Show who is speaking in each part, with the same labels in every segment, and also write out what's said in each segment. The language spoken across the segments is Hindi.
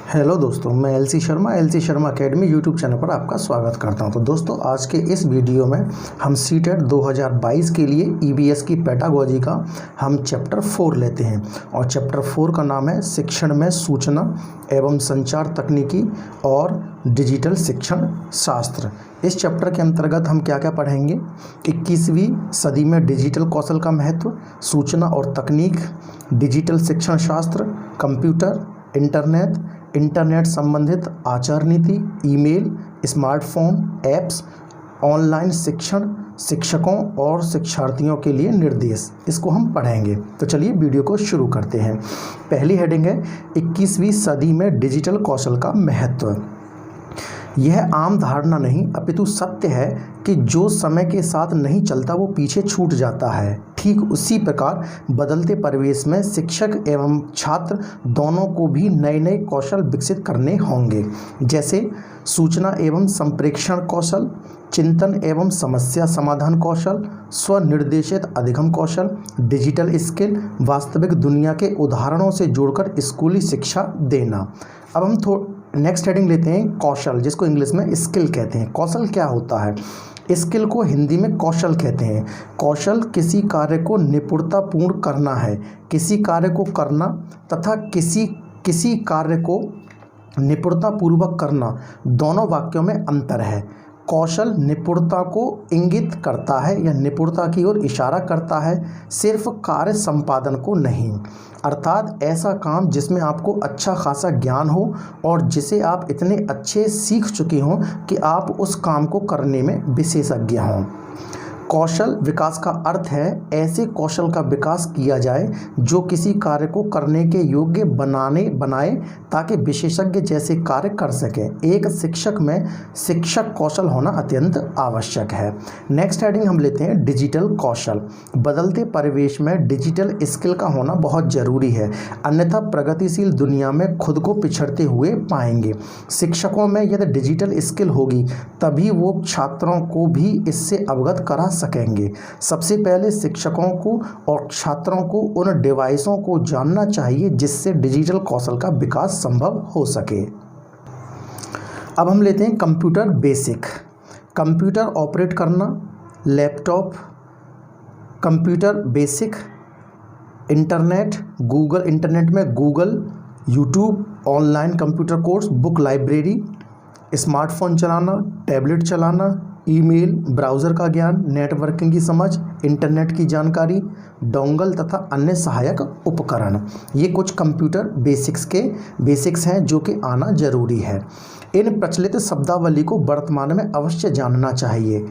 Speaker 1: हेलो दोस्तों, मैं LC Sharma academy YouTube channel पर आपका स्वागत करता हूं। तो दोस्तों, आज के इस वीडियो में हम सीटेट 2022 के लिए ईबीएस की पेडागोजी का हम चैप्टर 4 लेते हैं और चैप्टर 4 का नाम है शिक्षण में सूचना एवं संचार तकनीकी और डिजिटल शिक्षण शास्त्र। इस चैप्टर के अंतर्गत हम क्या क्या पढ़ेंगे? 21वीं सदी में डिजिटल कौशल का महत्व, सूचना और तकनीक, डिजिटल शिक्षण शास्त्र, कंप्यूटर, इंटरनेट संबंधित आचार नीति, ईमेल, स्मार्टफोन, ऐप्स, ऑनलाइन शिक्षण, शिक्षकों और शिक्षार्थियों के लिए निर्देश, इसको हम पढ़ेंगे। तो चलिए वीडियो को शुरू करते हैं। पहली हेडिंग है 21वीं सदी में डिजिटल कौशल का महत्व। यह आम धारणा नहीं अपितु सत्य है कि जो समय के साथ नहीं चलता वो पीछे छूट जाता है। ठीक उसी प्रकार बदलते परिवेश में शिक्षक एवं छात्र दोनों को भी नए नए कौशल विकसित करने होंगे, जैसे सूचना एवं संप्रेषण कौशल, चिंतन एवं समस्या समाधान कौशल, स्वनिर्देशित अधिगम कौशल, डिजिटल स्किल, वास्तविक दुनिया के उदाहरणों से जोड़कर स्कूली शिक्षा देना। अब हम नेक्स्ट हेडिंग लेते हैं कौशल, जिसको इंग्लिश में स्किल कहते हैं। कौशल क्या होता है? स्किल को हिंदी में कौशल कहते हैं। कौशल किसी कार्य को निपुणतापूर्ण करना है, किसी कार्य को करना तथा किसी कार्य को निपुणतापूर्वक करना, दोनों वाक्यों में अंतर है। कौशल निपुणता को इंगित करता है या निपुणता की ओर इशारा करता है, सिर्फ कार्य संपादन को नहीं। अर्थात ऐसा काम जिसमें आपको अच्छा खासा ज्ञान हो और जिसे आप इतने अच्छे सीख चुके हों कि आप उस काम को करने में विशेषज्ञ हों। कौशल विकास का अर्थ है ऐसे कौशल का विकास किया जाए जो किसी कार्य को करने के योग्य बनाए ताकि विशेषज्ञ जैसे कार्य कर सके। एक शिक्षक में शिक्षक कौशल होना अत्यंत आवश्यक है। नेक्स्ट हेडिंग हम लेते हैं डिजिटल कौशल। बदलते परिवेश में डिजिटल स्किल का होना बहुत ज़रूरी है, अन्यथा प्रगतिशील दुनिया में खुद को पिछड़ते हुए पाएंगे। शिक्षकों में यदि डिजिटल स्किल होगी तभी वो छात्रों को भी इससे अवगत करा सकेंगे। सबसे पहले शिक्षकों को और छात्रों को उन डिवाइसों को जानना चाहिए जिससे डिजिटल कौशल का विकास संभव हो सके। अब हम लेते हैं कंप्यूटर बेसिक। कंप्यूटर ऑपरेट करना, लैपटॉप, कंप्यूटर बेसिक, इंटरनेट में Google, YouTube, online computer course, book library, smartphone चलाना, टैबलेट चलाना, ईमेल, ब्राउज़र का ज्ञान, नेटवर्किंग की समझ, इंटरनेट की जानकारी, डोंगल तथा अन्य सहायक उपकरण। ये कुछ कंप्यूटर बेसिक्स हैं जो कि आना जरूरी है। इन प्रचलित शब्दावली को वर्तमान में अवश्य जानना चाहिए।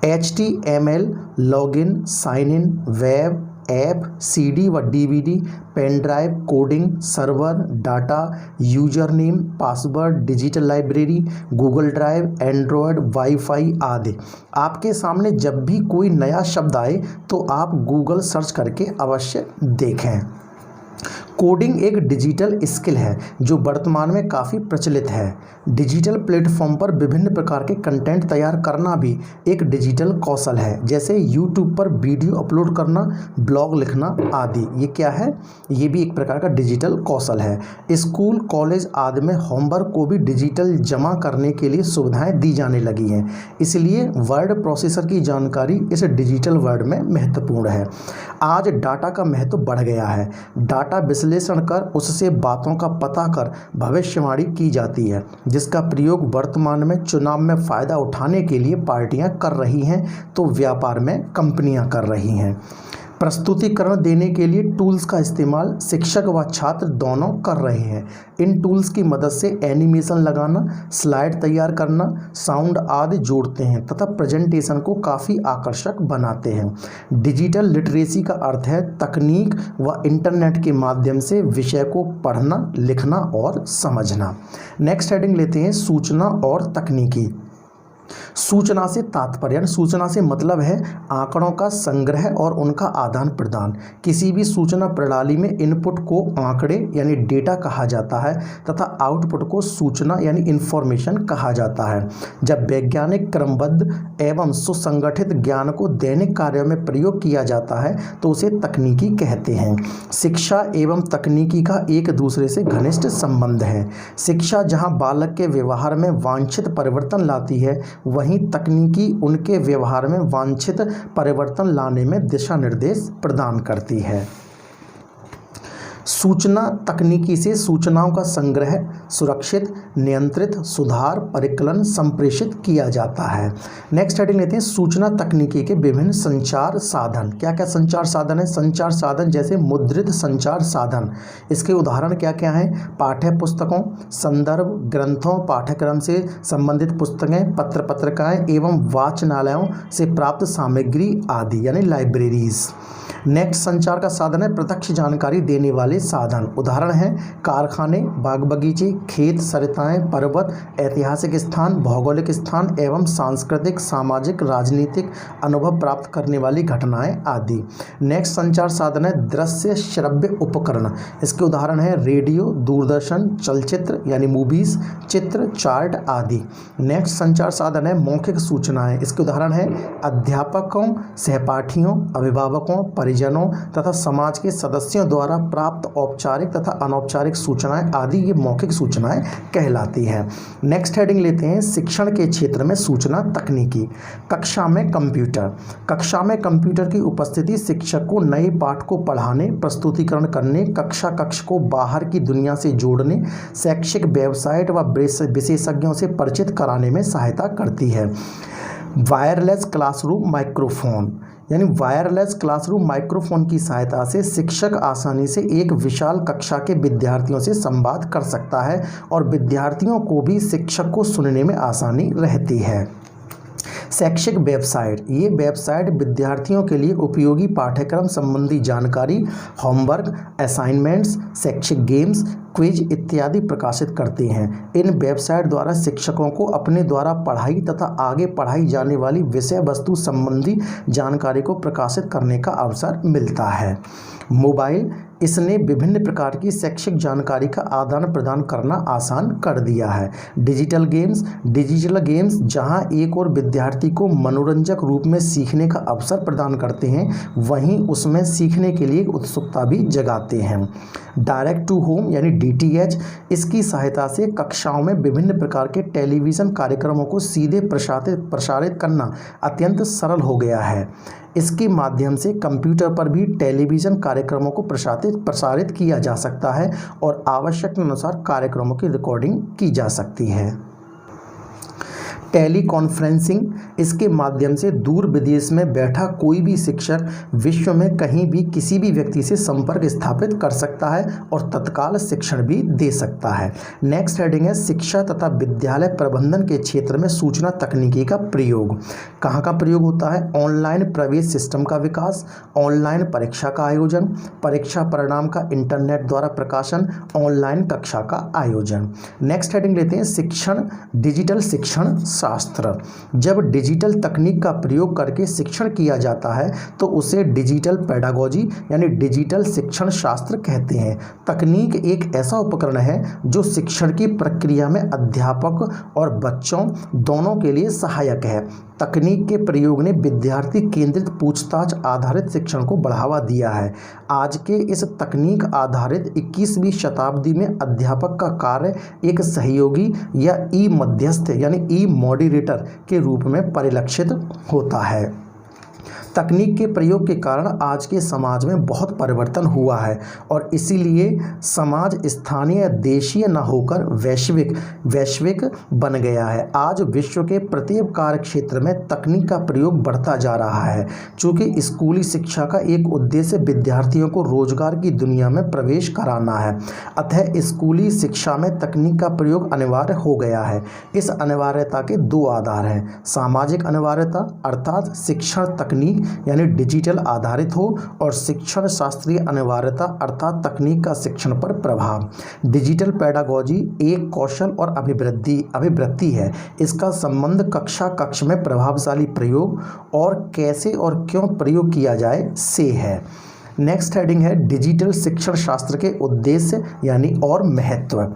Speaker 1: HTML, login, sign in, web, app, CD व DVD, pen drive, coding, server, data, user name, password, digital library, Google drive, Android, WiFi आदि। आपके सामने जब भी कोई नया शब्द आए तो आप गूगल सर्च करके अवश्य देखें। कोडिंग एक डिजिटल स्किल है जो वर्तमान में काफ़ी प्रचलित है। डिजिटल प्लेटफॉर्म पर विभिन्न प्रकार के कंटेंट तैयार करना भी एक डिजिटल कौशल है, जैसे यूट्यूब पर वीडियो अपलोड करना, ब्लॉग लिखना आदि। ये क्या है? ये भी एक प्रकार का डिजिटल कौशल है। स्कूल, कॉलेज आदि में होमवर्क को भी डिजिटल जमा करने के लिए सुविधाएं दी जाने लगी हैं, इसलिए वर्ड प्रोसेसर की जानकारी इस डिजिटल वर्ल्ड में महत्वपूर्ण है। आज डाटा का महत्व बढ़ गया है। डाटा विश्लेषण कर उससे बातों का पता कर भविष्यवाणी की जाती है, जिसका प्रयोग वर्तमान में चुनाव में फ़ायदा उठाने के लिए पार्टियां कर रही हैं तो व्यापार में कंपनियां कर रही हैं। प्रस्तुतिकरण देने के लिए टूल्स का इस्तेमाल शिक्षक व छात्र दोनों कर रहे हैं। इन टूल्स की मदद से एनिमेशन लगाना, स्लाइड तैयार करना, साउंड आदि जोड़ते हैं तथा प्रेजेंटेशन को काफ़ी आकर्षक बनाते हैं। डिजिटल लिटरेसी का अर्थ है तकनीक व इंटरनेट के माध्यम से विषय को पढ़ना, लिखना और समझना। नेक्स्ट हेडिंग लेते हैं सूचना और तकनीकी। सूचना से तात्पर्य, यानी सूचना से मतलब है आंकड़ों का संग्रह और उनका आदान प्रदान। किसी भी सूचना प्रणाली में इनपुट को आंकड़े यानी डेटा कहा जाता है तथा आउटपुट को सूचना यानी इंफॉर्मेशन कहा जाता है। जब वैज्ञानिक क्रमबद्ध एवं सुसंगठित ज्ञान को दैनिक कार्यों में प्रयोग किया जाता है तो उसे तकनीकी कहते हैं। शिक्षा एवं तकनीकी का एक दूसरे से घनिष्ठ संबंध है। शिक्षा जहां बालक के व्यवहार में वांछित परिवर्तन लाती है, वहीं तकनीकी उनके व्यवहार में वांछित परिवर्तन लाने में दिशा निर्देश प्रदान करती है। सूचना तकनीकी से सूचनाओं का संग्रह, सुरक्षित, नियंत्रित, सुधार, परिकलन, संप्रेषित किया जाता है। नेक्स्ट हेडिंग लेते हैं सूचना तकनीकी के विभिन्न संचार साधन। क्या क्या संचार साधन है? संचार साधन जैसे मुद्रित संचार साधन, इसके उदाहरण क्या क्या हैं? पाठ्य पुस्तकों, संदर्भ ग्रंथों, पाठ्यक्रम से संबंधित पुस्तकें, पत्र पत्रिकाएं एवं वाचनालयों से प्राप्त सामग्री आदि, यानी लाइब्रेरीज। नेक्स्ट संचार का साधन है प्रत्यक्ष जानकारी देने वाले साधन। उदाहरण हैं कारखाने, बाग बगीचे, खेत, सरिताएं, पर्वत, ऐतिहासिक स्थान, भौगोलिक स्थान एवं सांस्कृतिक, सामाजिक, राजनीतिक अनुभव प्राप्त करने वाली घटनाएं आदि। नेक्स्ट संचार साधन है दृश्य श्रव्य उपकरण। इसके उदाहरण है रेडियो, दूरदर्शन, चलचित्र यानी मूवीज, चित्र, चार्ट आदि। नेक्स्ट संचार साधन है मौखिक सूचनाएं। इसके उदाहरण है अध्यापकों, सहपाठियों, अभिभावकों, परिजनों तथा समाज के सदस्यों द्वारा प्राप्त औपचारिक तथा अनौपचारिक सूचनाएं आदि, ये मौखिक सूचनाएं कहलाती है। नेक्स्ट हेडिंग लेते हैं शिक्षण के क्षेत्र में सूचना तकनीकी। कक्षा में कंप्यूटर। कक्षा में कंप्यूटर की उपस्थिति शिक्षक को नए पाठ को पढ़ाने, प्रस्तुतिकरण करने, कक्ष को बाहर की दुनिया से जोड़ने, शैक्षिक वेबसाइट व विशेषज्ञों से परिचित कराने में सहायता करती है। वायरलेस क्लासरूम माइक्रोफोन, यानी वायरलेस क्लासरूम माइक्रोफोन की सहायता से शिक्षक आसानी से एक विशाल कक्षा के विद्यार्थियों से संवाद कर सकता है और विद्यार्थियों को भी शिक्षक को सुनने में आसानी रहती है। शैक्षिक वेबसाइट, ये वेबसाइट विद्यार्थियों के लिए उपयोगी पाठ्यक्रम संबंधी जानकारी, होमवर्क, असाइनमेंट्स, शैक्षिक गेम्स, क्विज इत्यादि प्रकाशित करते हैं। इन वेबसाइट द्वारा शिक्षकों को अपने द्वारा पढ़ाई तथा आगे पढ़ाई जाने वाली विषय वस्तु संबंधी जानकारी को प्रकाशित करने का अवसर मिलता है। मोबाइल, इसने विभिन्न प्रकार की शैक्षिक जानकारी का आदान प्रदान करना आसान कर दिया है। डिजिटल गेम्स जहां एक और विद्यार्थी को मनोरंजक रूप में सीखने का अवसर प्रदान करते हैं, वहीं उसमें सीखने के लिए उत्सुकता भी जगाते हैं। डायरेक्ट टू होम यानी DTH, इसकी सहायता से कक्षाओं में विभिन्न प्रकार के टेलीविज़न कार्यक्रमों को सीधे प्रसारित करना अत्यंत सरल हो गया है। इसके माध्यम से कंप्यूटर पर भी टेलीविज़न कार्यक्रमों को प्रसारित किया जा सकता है और आवश्यकता अनुसार कार्यक्रमों की रिकॉर्डिंग की जा सकती है। टेली कॉन्फ्रेंसिंग, इसके माध्यम से दूर विदेश में बैठा कोई भी शिक्षक विश्व में कहीं भी किसी भी व्यक्ति से संपर्क स्थापित कर सकता है और तत्काल शिक्षण भी दे सकता है। नेक्स्ट हेडिंग है शिक्षा तथा विद्यालय प्रबंधन के क्षेत्र में सूचना तकनीकी का प्रयोग। कहाँ का प्रयोग होता है? ऑनलाइन प्रवेश सिस्टम का विकास, ऑनलाइन परीक्षा का आयोजन, परीक्षा परिणाम का इंटरनेट द्वारा प्रकाशन, ऑनलाइन कक्षा का आयोजन। नेक्स्ट हेडिंग लेते हैं शिक्षण, डिजिटल शिक्षण शास्त्र। जब डिजिटल तकनीक का प्रयोग करके शिक्षण किया जाता है तो उसे डिजिटल पेडागोजी यानी डिजिटल शिक्षण शास्त्र कहते हैं। तकनीक एक ऐसा उपकरण है जो शिक्षण की प्रक्रिया में अध्यापक और बच्चों दोनों के लिए सहायक है। तकनीक के प्रयोग ने विद्यार्थी केंद्रित पूछताछ आधारित शिक्षण को बढ़ावा दिया है। आज के इस तकनीक आधारित 21वीं शताब्दी में अध्यापक का कार्य एक सहयोगी या ई मध्यस्थ यानी ई मॉडरेटर के रूप में परिलक्षित होता है। तकनीक के प्रयोग के कारण आज के समाज में बहुत परिवर्तन हुआ है और इसीलिए समाज स्थानीय देशीय न होकर वैश्विक बन गया है। आज विश्व के प्रत्येक कार्य क्षेत्र में तकनीक का प्रयोग बढ़ता जा रहा है। चूँकि स्कूली शिक्षा का एक उद्देश्य विद्यार्थियों को रोजगार की दुनिया में प्रवेश कराना है, अतः स्कूली शिक्षा में तकनीक का प्रयोग अनिवार्य हो गया है। इस अनिवार्यता के दो आधार हैं। सामाजिक अनिवार्यता अर्थात शिक्षण तकनीक यानी डिजिटल आधारित हो और शिक्षण शास्त्रीय अनिवार्यता अर्थात तकनीक का शिक्षण पर प्रभाव। डिजिटल पेडागोजी एक कौशल और अभिवृत्ति है। इसका संबंध कक्ष में प्रभावशाली प्रयोग और कैसे और क्यों प्रयोग किया जाए से है। नेक्स्ट हेडिंग है डिजिटल शिक्षण शास्त्र के उद्देश्य यानी और महत्व।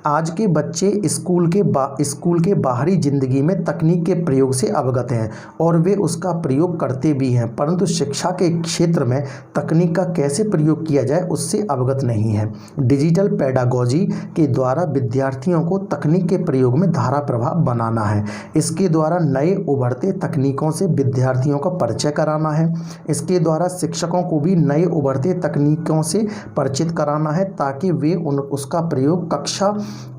Speaker 1: आज के बच्चे स्कूल के बाहरी ज़िंदगी में तकनीक के प्रयोग से अवगत हैं और वे उसका प्रयोग करते भी हैं, परंतु शिक्षा के क्षेत्र में तकनीक का कैसे प्रयोग किया जाए उससे अवगत नहीं है। डिजिटल पेडागोजी के द्वारा विद्यार्थियों को तकनीक के प्रयोग में धारा प्रभाव बनाना है। इसके द्वारा नए उभरते तकनीकों से विद्यार्थियों का परिचय कराना है। इसके द्वारा शिक्षकों को भी नए उभरते तकनीकों से परिचित कराना है ताकि वे उसका प्रयोग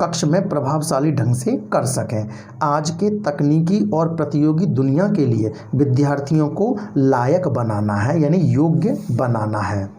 Speaker 1: कक्ष में प्रभावशाली ढंग से कर सकें। आज के तकनीकी और प्रतियोगी दुनिया के लिए विद्यार्थियों को लायक बनाना है यानी योग्य बनाना है।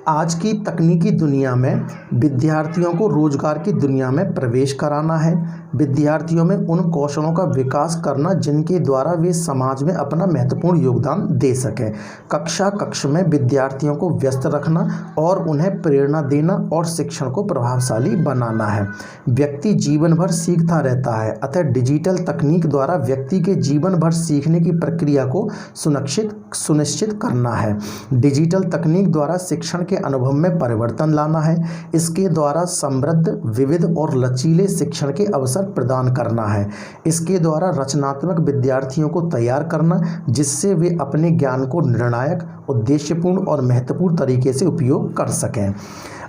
Speaker 1: आज की तकनीकी दुनिया में विद्यार्थियों को रोजगार की दुनिया में प्रवेश कराना है। विद्यार्थियों में उन कौशलों का विकास करना जिनके द्वारा वे समाज में अपना महत्वपूर्ण योगदान दे सकें। कक्ष में विद्यार्थियों को व्यस्त रखना और उन्हें प्रेरणा देना और शिक्षण को प्रभावशाली बनाना है। व्यक्ति जीवन भर सीखता रहता है, अतः डिजिटल तकनीक द्वारा व्यक्ति के जीवन भर सीखने की प्रक्रिया को सुनिश्चित करना है। डिजिटल तकनीक द्वारा शिक्षण के अनुभव में परिवर्तन लाना है। इसके द्वारा समृद्ध, विविध और लचीले शिक्षण के अवसर प्रदान करना है। इसके द्वारा रचनात्मक विद्यार्थियों को तैयार करना जिससे वे अपने ज्ञान को निर्णायक, उद्देश्यपूर्ण और महत्वपूर्ण तरीके से उपयोग कर सकें।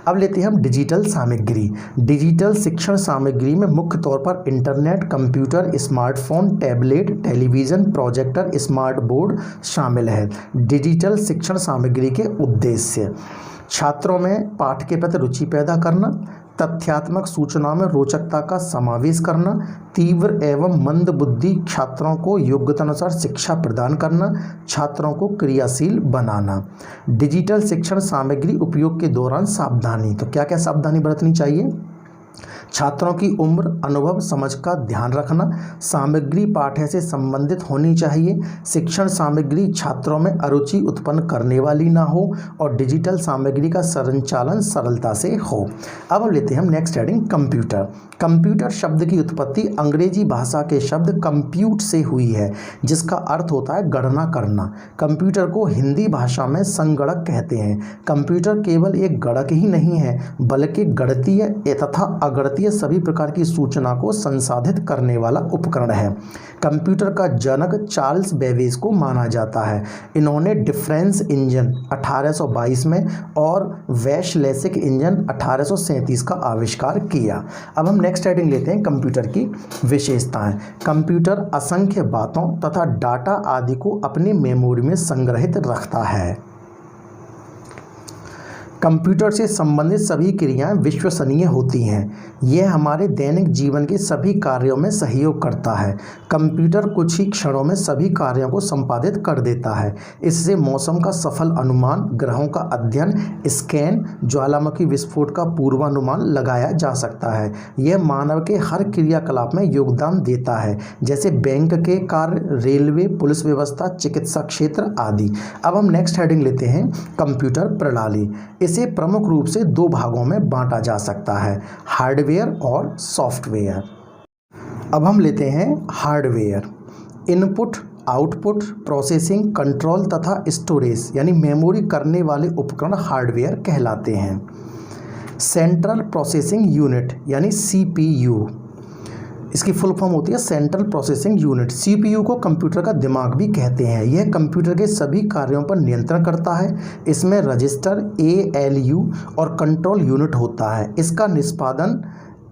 Speaker 1: अब लेते हैं हम डिजिटल सामग्री। डिजिटल शिक्षण सामग्री में मुख्य तौर पर internet, computer, smartphone, tablet, television, projector, smart board शामिल है। डिजिटल शिक्षण सामग्री के उद्देश्य: छात्रों में पाठ के प्रति रुचि पैदा करना, तथ्यात्मक सूचनाओं में रोचकता का समावेश करना, तीव्र एवं मंद बुद्धि छात्रों को योग्यतानुसार शिक्षा प्रदान करना, छात्रों को क्रियाशील बनाना। डिजिटल शिक्षण सामग्री उपयोग के दौरान सावधानी। तो क्या क्या सावधानी बरतनी चाहिए? छात्रों की उम्र, अनुभव, समझ का ध्यान रखना। सामग्री पाठ्य से संबंधित होनी चाहिए। शिक्षण सामग्री छात्रों में अरुचि उत्पन्न करने वाली ना हो और डिजिटल सामग्री का संचालन सरलता से हो। अब हम लेते हैं हम नेक्स्ट हेडिंग कंप्यूटर। कंप्यूटर शब्द की उत्पत्ति अंग्रेजी भाषा के शब्द कंप्यूट से हुई है जिसका अर्थ होता है गणना करना। कंप्यूटर को हिंदी भाषा में संगणक कहते हैं। कंप्यूटर केवल एक गणक ही नहीं है बल्कि गणितीय तथा अगणितीय सभी प्रकार की सूचना को संसाधित करने वाला उपकरण है। कंप्यूटर का जनक चार्ल्स बेबेज को माना जाता है। इन्होंने डिफरेंस इंजन 1822 में और वैशलेसिक इंजन 1837 का आविष्कार किया। अब हम नेक्स्ट हेडिंग लेते हैं कंप्यूटर की विशेषताएं। कंप्यूटर असंख्य बातों तथा डाटा आदि को अपने मेमोरी में संग्रहित रखता है। कंप्यूटर से संबंधित सभी क्रियाएं विश्वसनीय होती हैं। यह हमारे दैनिक जीवन के सभी कार्यों में सहयोग करता है। कंप्यूटर कुछ ही क्षणों में सभी कार्यों को संपादित कर देता है। इससे मौसम का सफल अनुमान, ग्रहों का अध्ययन, स्कैन, ज्वालामुखी विस्फोट का पूर्वानुमान लगाया जा सकता है। यह मानव के हर क्रियाकलाप में योगदान देता है जैसे बैंक के कार्य, रेलवे, पुलिस व्यवस्था, चिकित्सा क्षेत्र आदि। अब हम नेक्स्ट हेडिंग लेते हैं कंप्यूटर प्रणाली। इसे प्रमुख रूप से दो भागों में बांटा जा सकता है, हार्डवेयर और सॉफ्टवेयर। अब हम लेते हैं hardware. Input, output, processing, control तथा स्टोरेज यानी मेमोरी करने वाले उपकरण हार्डवेयर कहलाते हैं। सेंट्रल प्रोसेसिंग यूनिट यानी सीपीयू, इसकी फुल फॉर्म होती है सेंट्रल प्रोसेसिंग यूनिट। सीपीयू को कंप्यूटर का दिमाग भी कहते हैं। यह कंप्यूटर के सभी कार्यों पर नियंत्रण करता है। इसमें रजिस्टर, एएलयू और कंट्रोल यूनिट होता है। इसका निष्पादन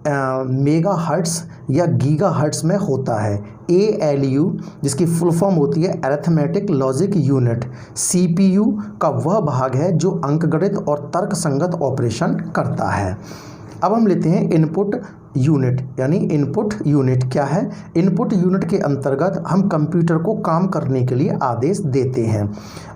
Speaker 1: मेगाहर्ट्ज़ या गीगाहर्ट्ज़ में होता है। एएलयू जिसकी फुल फॉर्म होती है अरिथमेटिक लॉजिक यूनिट, सीपीयू का वह भाग है जो अंकगणित और तर्कसंगत ऑपरेशन करता है। अब हम लेते हैं इनपुट यूनिट यानी इनपुट यूनिट क्या है? इनपुट यूनिट के अंतर्गत हम कंप्यूटर को काम करने के लिए आदेश देते हैं।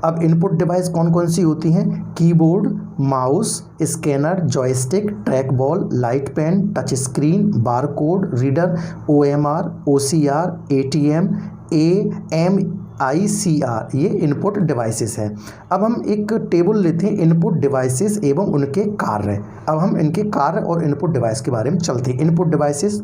Speaker 1: अब इनपुट डिवाइस कौन कौन सी होती हैं? Keyboard, mouse, scanner, joystick, trackball, light pen, touch screen, barcode reader, OMR, OCR, ATM, ICR, ये इनपुट डिवाइसेस है। अब हम एक टेबल लेते हैं इनपुट डिवाइसेस एवं उनके कार्य। अब हम इनके कार्य और इनपुट डिवाइस के बारे में चलते हैं। इनपुट डिवाइसेस,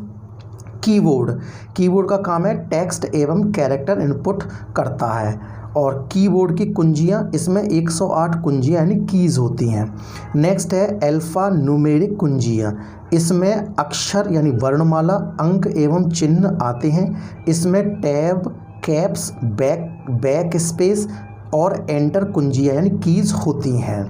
Speaker 1: कीबोर्ड का काम है टेक्स्ट एवं कैरेक्टर इनपुट करता है। और कीबोर्ड की कुंजियां, इसमें 108 कुंजियां यानी कीज़ होती हैं। नेक्स्ट है अल्फ़ा न्यूमेरिक कुंजियां, इसमें अक्षर यानी वर्णमाला, अंक एवं चिन्ह आते हैं। इसमें टैब, कैप्स, बैक स्पेस और एंटर कुंजियां यानी कीज़ होती हैं।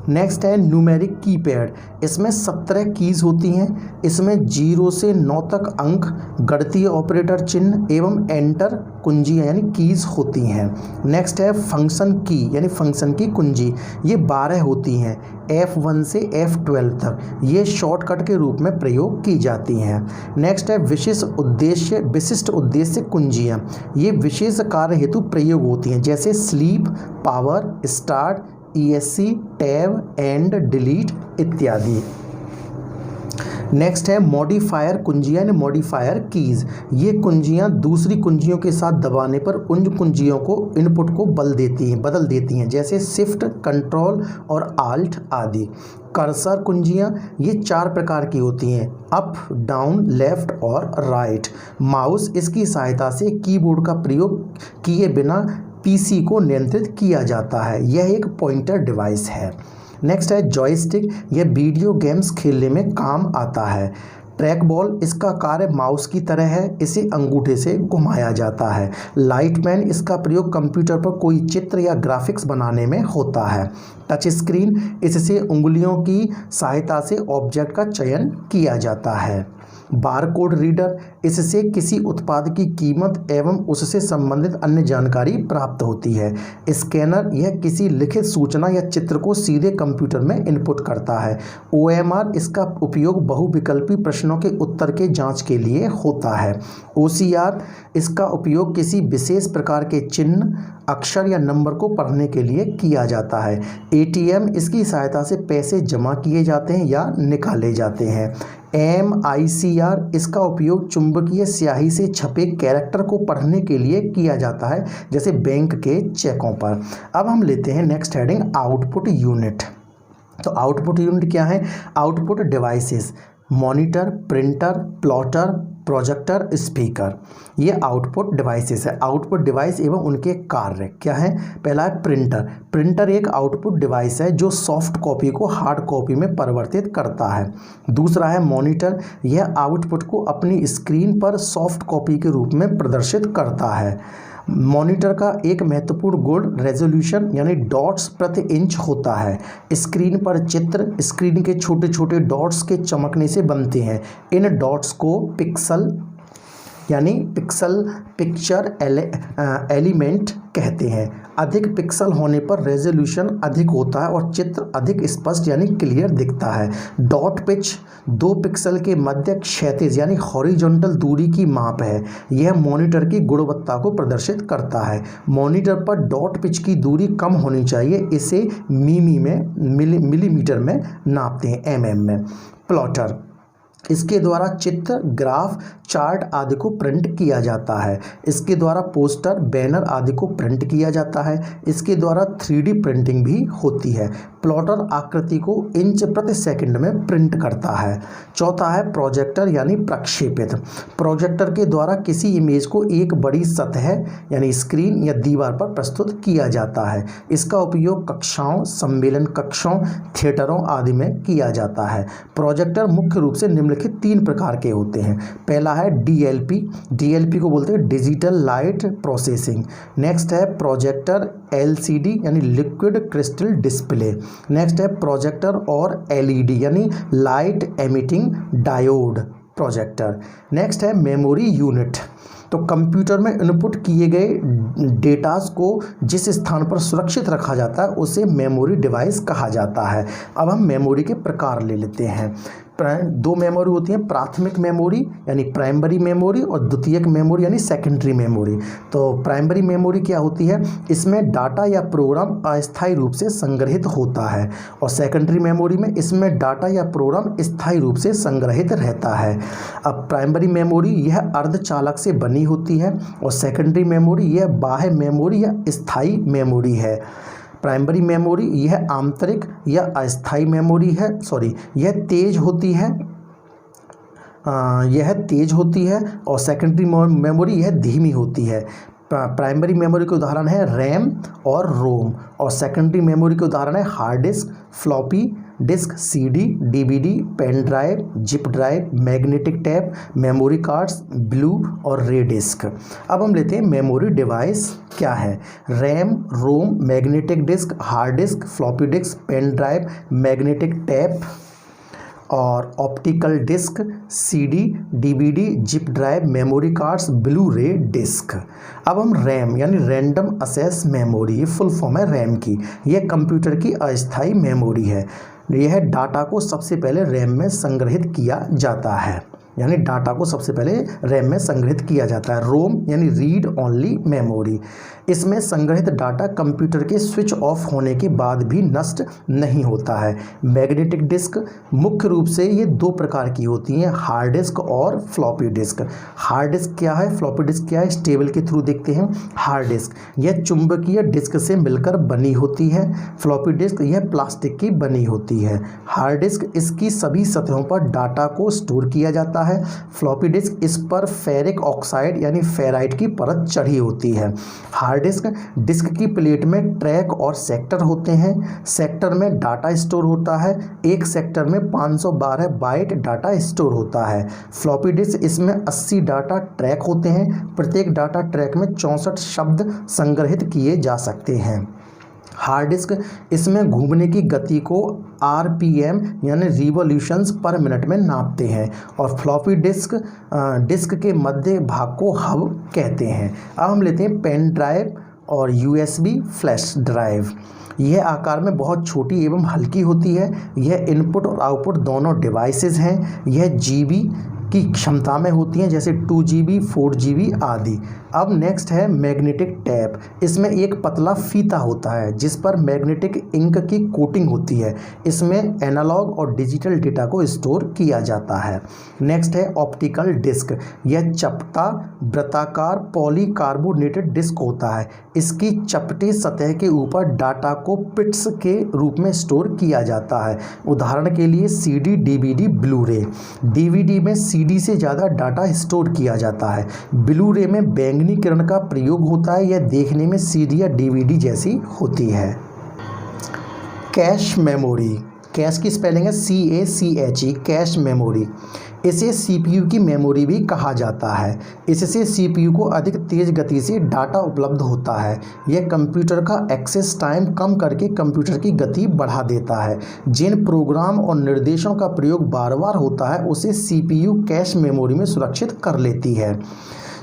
Speaker 1: नेक्स्ट है न्यूमेरिक कीपैड, इसमें 17 कीज़ होती हैं। इसमें 0 से 9 तक अंक, गणितीय ऑपरेटर चिन्ह एवं एंटर कुंजियां यानी कीज़ होती हैं। नेक्स्ट है फंक्शन की यानी फंक्शन की कुंजी, ये 12 होती हैं, F1 से F12 तक। ये शॉर्टकट के रूप में प्रयोग की जाती हैं। नेक्स्ट है विशिष्ट उद्देश्य कुंजियां, ये विशेष कार्य हेतु प्रयोग होती हैं, जैसे sleep, power, start, ESC, tab, and, delete इत्यादि। नेक्स्ट है मॉडिफायर कुंजियां यानी मॉडिफायर कीज़, ये कुंजियां दूसरी कुंजियों के साथ दबाने पर उन कुंजियों को इनपुट को बदल देती हैं, जैसे शिफ्ट, कंट्रोल और आल्ट आदि। कर्सर कुंजियां, ये 4 प्रकार की होती हैं, अप, डाउन, लेफ्ट और राइट। माउस, इसकी सहायता से कीबोर्ड का प्रयोग किए बिना PC को नियंत्रित किया जाता है, यह एक पॉइंटर डिवाइस है। नेक्स्ट है जॉयस्टिक, यह वीडियो गेम्स खेलने में काम आता है। ट्रैक बॉल, इसका कार्य माउस की तरह है, इसे अंगूठे से घुमाया जाता है। लाइटमैन, इसका प्रयोग कंप्यूटर पर कोई चित्र या ग्राफिक्स बनाने में होता है। टच स्क्रीन, इससे उंगलियों की सहायता से ऑब्जेक्ट का चयन किया जाता है। बारकोड रीडर, इससे किसी उत्पाद की कीमत एवं उससे संबंधित अन्य जानकारी प्राप्त होती है। स्कैनर, यह किसी लिखित सूचना या चित्र को सीधे कंप्यूटर में इनपुट करता है। OMR, इसका उपयोग बहुविकल्पी प्रश्नों के उत्तर के जांच के लिए होता है। OCR, इसका उपयोग किसी विशेष प्रकार के चिन्ह, अक्षर या नंबर को पढ़ने के लिए किया जाता है। ATM, इसकी सहायता से पैसे जमा किए जाते हैं या निकाले जाते हैं। MICR, इसका उपयोग चुंबकीय स्याही से छपे कैरेक्टर को पढ़ने के लिए किया जाता है, जैसे बैंक के चेकों पर। अब हम लेते हैं नेक्स्ट हेडिंग आउटपुट यूनिट। तो आउटपुट यूनिट क्या है? Output devices, monitor, printer, plotter, projector, speaker, ये आउटपुट डिवाइसेस है। आउटपुट डिवाइस एवं उनके कार्य क्या है? पहला है प्रिंटर। प्रिंटर एक आउटपुट डिवाइस है जो सॉफ्ट कॉपी को हार्ड कॉपी में परिवर्तित करता है। दूसरा है मॉनिटर, यह आउटपुट को अपनी स्क्रीन पर सॉफ्ट कॉपी के रूप में प्रदर्शित करता है। मॉनिटर का एक महत्वपूर्ण गुण रेजोल्यूशन यानी डॉट्स प्रति इंच होता है। स्क्रीन पर चित्र स्क्रीन के छोटे छोटे डॉट्स के चमकने से बनते हैं। इन डॉट्स को पिक्सल यानी पिक्चर एलिमेंट कहते हैं। अधिक पिक्सल होने पर रेजोल्यूशन अधिक होता है और चित्र अधिक स्पष्ट यानी क्लियर दिखता है। डॉट पिच 2 पिक्सल के मध्य क्षैतिज यानी हॉरिजॉन्टल दूरी की माप है। यह मॉनिटर की गुणवत्ता को प्रदर्शित करता है। मॉनिटर पर डॉट पिच की दूरी कम होनी चाहिए, इसे मिलीमीटर में नापते हैं, mm में। प्लॉटर, इसके द्वारा चित्र, ग्राफ, चार्ट आदि को प्रिंट किया जाता है। इसके द्वारा पोस्टर, बैनर आदि को प्रिंट किया जाता है। इसके द्वारा 3D प्रिंटिंग भी होती है। प्लॉटर आकृति को इंच प्रति सेकंड में प्रिंट करता है। चौथा है प्रोजेक्टर यानी प्रक्षेपित। प्रोजेक्टर के द्वारा किसी इमेज को एक बड़ी सतह यानी स्क्रीन या दीवार पर प्रस्तुत किया जाता है। इसका उपयोग कक्षाओं, सम्मेलन कक्षों, थिएटरों आदि में किया जाता है। प्रोजेक्टर मुख्य रूप से निम्नलिखित 3 प्रकार के होते हैं। पहला है DLP को बोलते हैं डिजिटल लाइट प्रोसेसिंग। नेक्स्ट है प्रोजेक्टर LCD यानी लिक्विड क्रिस्टल डिस्प्ले। नेक्स्ट है प्रोजेक्टर और LED यानी light emitting diode projector. Next है मेमोरी यूनिट। तो कंप्यूटर में इनपुट किए गए डेटास को जिस स्थान पर सुरक्षित रखा जाता है उसे मेमोरी डिवाइस कहा जाता है। अब हम मेमोरी के प्रकार ले लेते हैं। दो मेमोरी होती हैं, प्राथमिक मेमोरी यानी प्राइमरी मेमोरी और द्वितीयक मेमोरी यानी सेकेंडरी मेमोरी। तो प्राइमरी मेमोरी क्या होती है, इसमें डाटा या प्रोग्राम अस्थायी रूप से संग्रहित होता है, और सेकेंडरी मेमोरी में इसमें डाटा या प्रोग्राम स्थायी रूप से संग्रहित रहता है। अब प्राइमरी मेमोरी यह अर्धचालक से बनी होती है और सेकेंडरी मेमोरी यह बाह्य मेमोरी या स्थायी मेमोरी है। प्राइमरी मेमोरी यह आंतरिक या अस्थायी मेमोरी है, यह तेज होती है और सेकेंडरी मेमोरी यह धीमी होती है। प्राइमरी मेमोरी के उदाहरण है रैम और रोम, और सेकेंडरी मेमोरी के उदाहरण है hard disk, floppy disk, CD, DVD, pen drive, zip drive, magnetic tape, memory cards, blu और रे डिस्क। अब हम लेते हैं मेमोरी डिवाइस क्या है। RAM, ROM, magnetic disk, hard disk, floppy disk, pen drive, magnetic tape और optical disk, CD, DVD, zip drive, memory cards, Blu ray disk. अब हम रैम यानी रैंडम एक्सेस मेमोरी, ये फुल फॉर्म है रैम की, यह कंप्यूटर की अस्थायी मेमोरी है। यह डाटा को सबसे पहले रैम में संग्रहित किया जाता है, यानी डाटा को सबसे पहले रैम में संग्रहित किया जाता है। रोम यानी रीड ओनली मेमोरी, इसमें संग्रहित डाटा कंप्यूटर के स्विच ऑफ होने के बाद भी नष्ट नहीं होता है। मैग्नेटिक डिस्क मुख्य रूप से ये दो प्रकार की होती हैं, हार्ड डिस्क और फ्लॉपी डिस्क। हार्ड डिस्क क्या है, फ्लॉपी डिस्क क्या है, इस टेबल के थ्रू देखते हैं। हार्ड डिस्क यह चुंबकीय डिस्क से मिलकर बनी होती है, फ्लॉपी डिस्क यह प्लास्टिक की बनी होती है। हार्ड डिस्क इसकी सभी सतहों पर डाटा को स्टोर किया जाता है, फ्लॉपी डिस्क इस पर फेरिक ऑक्साइड यानी फेराइट की परत चढ़ी होती है। हार्ड डिस्क की प्लेट में ट्रैक और सेक्टर होते हैं, सेक्टर में डाटा स्टोर होता है, एक सेक्टर में 512 बाइट डाटा स्टोर होता है। फ्लॉपी डिस्क इसमें 80 डाटा ट्रैक होते हैं, प्रत्येक डाटा ट्रैक में 64 शब्द संग्रहित किए जा सकते हैं। हार्ड डिस्क इसमें घूमने की गति को आरपीएम यानी रिवॉल्यूशंस पर मिनट में नापते हैं, और फ्लॉपी डिस्क के मध्य भाग को हब कहते हैं। अब हम लेते हैं पेन ड्राइव और यूएसबी फ्लैश ड्राइव। यह आकार में बहुत छोटी एवं हल्की होती है, यह इनपुट और आउटपुट दोनों डिवाइसेस हैं, यह जीबी की क्षमता में होती हैं, जैसे 2GB, 4GB आदि। अब नेक्स्ट है मैग्नेटिक टैप, इसमें एक पतला फीता होता है जिस पर मैग्नेटिक इंक की कोटिंग होती है, इसमें एनालॉग और डिजिटल डेटा को स्टोर किया जाता है। नेक्स्ट है ऑप्टिकल डिस्क, यह चपटा वृत्ताकार पॉलीकार्बोनेटेड डिस्क होता है, इसकी चपटी सतह के ऊपर डाटा को पिट्स के रूप में स्टोर किया जाता है। उदाहरण के लिए सीडी, डीवीडी, ब्लू रे। डीवीडी में सीडी से ज़्यादा डाटा स्टोर किया जाता है, ब्लू रे में बैंगनी किरण का प्रयोग होता है, यह देखने में सीडी या डीवीडी जैसी होती है। कैश मेमोरी, कैश की स्पेलिंग है CACHE, कैश मेमोरी। इसे सीपीयू की मेमोरी भी कहा जाता है, इससे सीपीयू को अधिक तेज़ गति से डाटा उपलब्ध होता है। यह कंप्यूटर का एक्सेस टाइम कम करके कंप्यूटर की गति बढ़ा देता है। जिन प्रोग्राम और निर्देशों का प्रयोग बार बार होता है उसे सीपीयू कैश मेमोरी में सुरक्षित कर लेती है।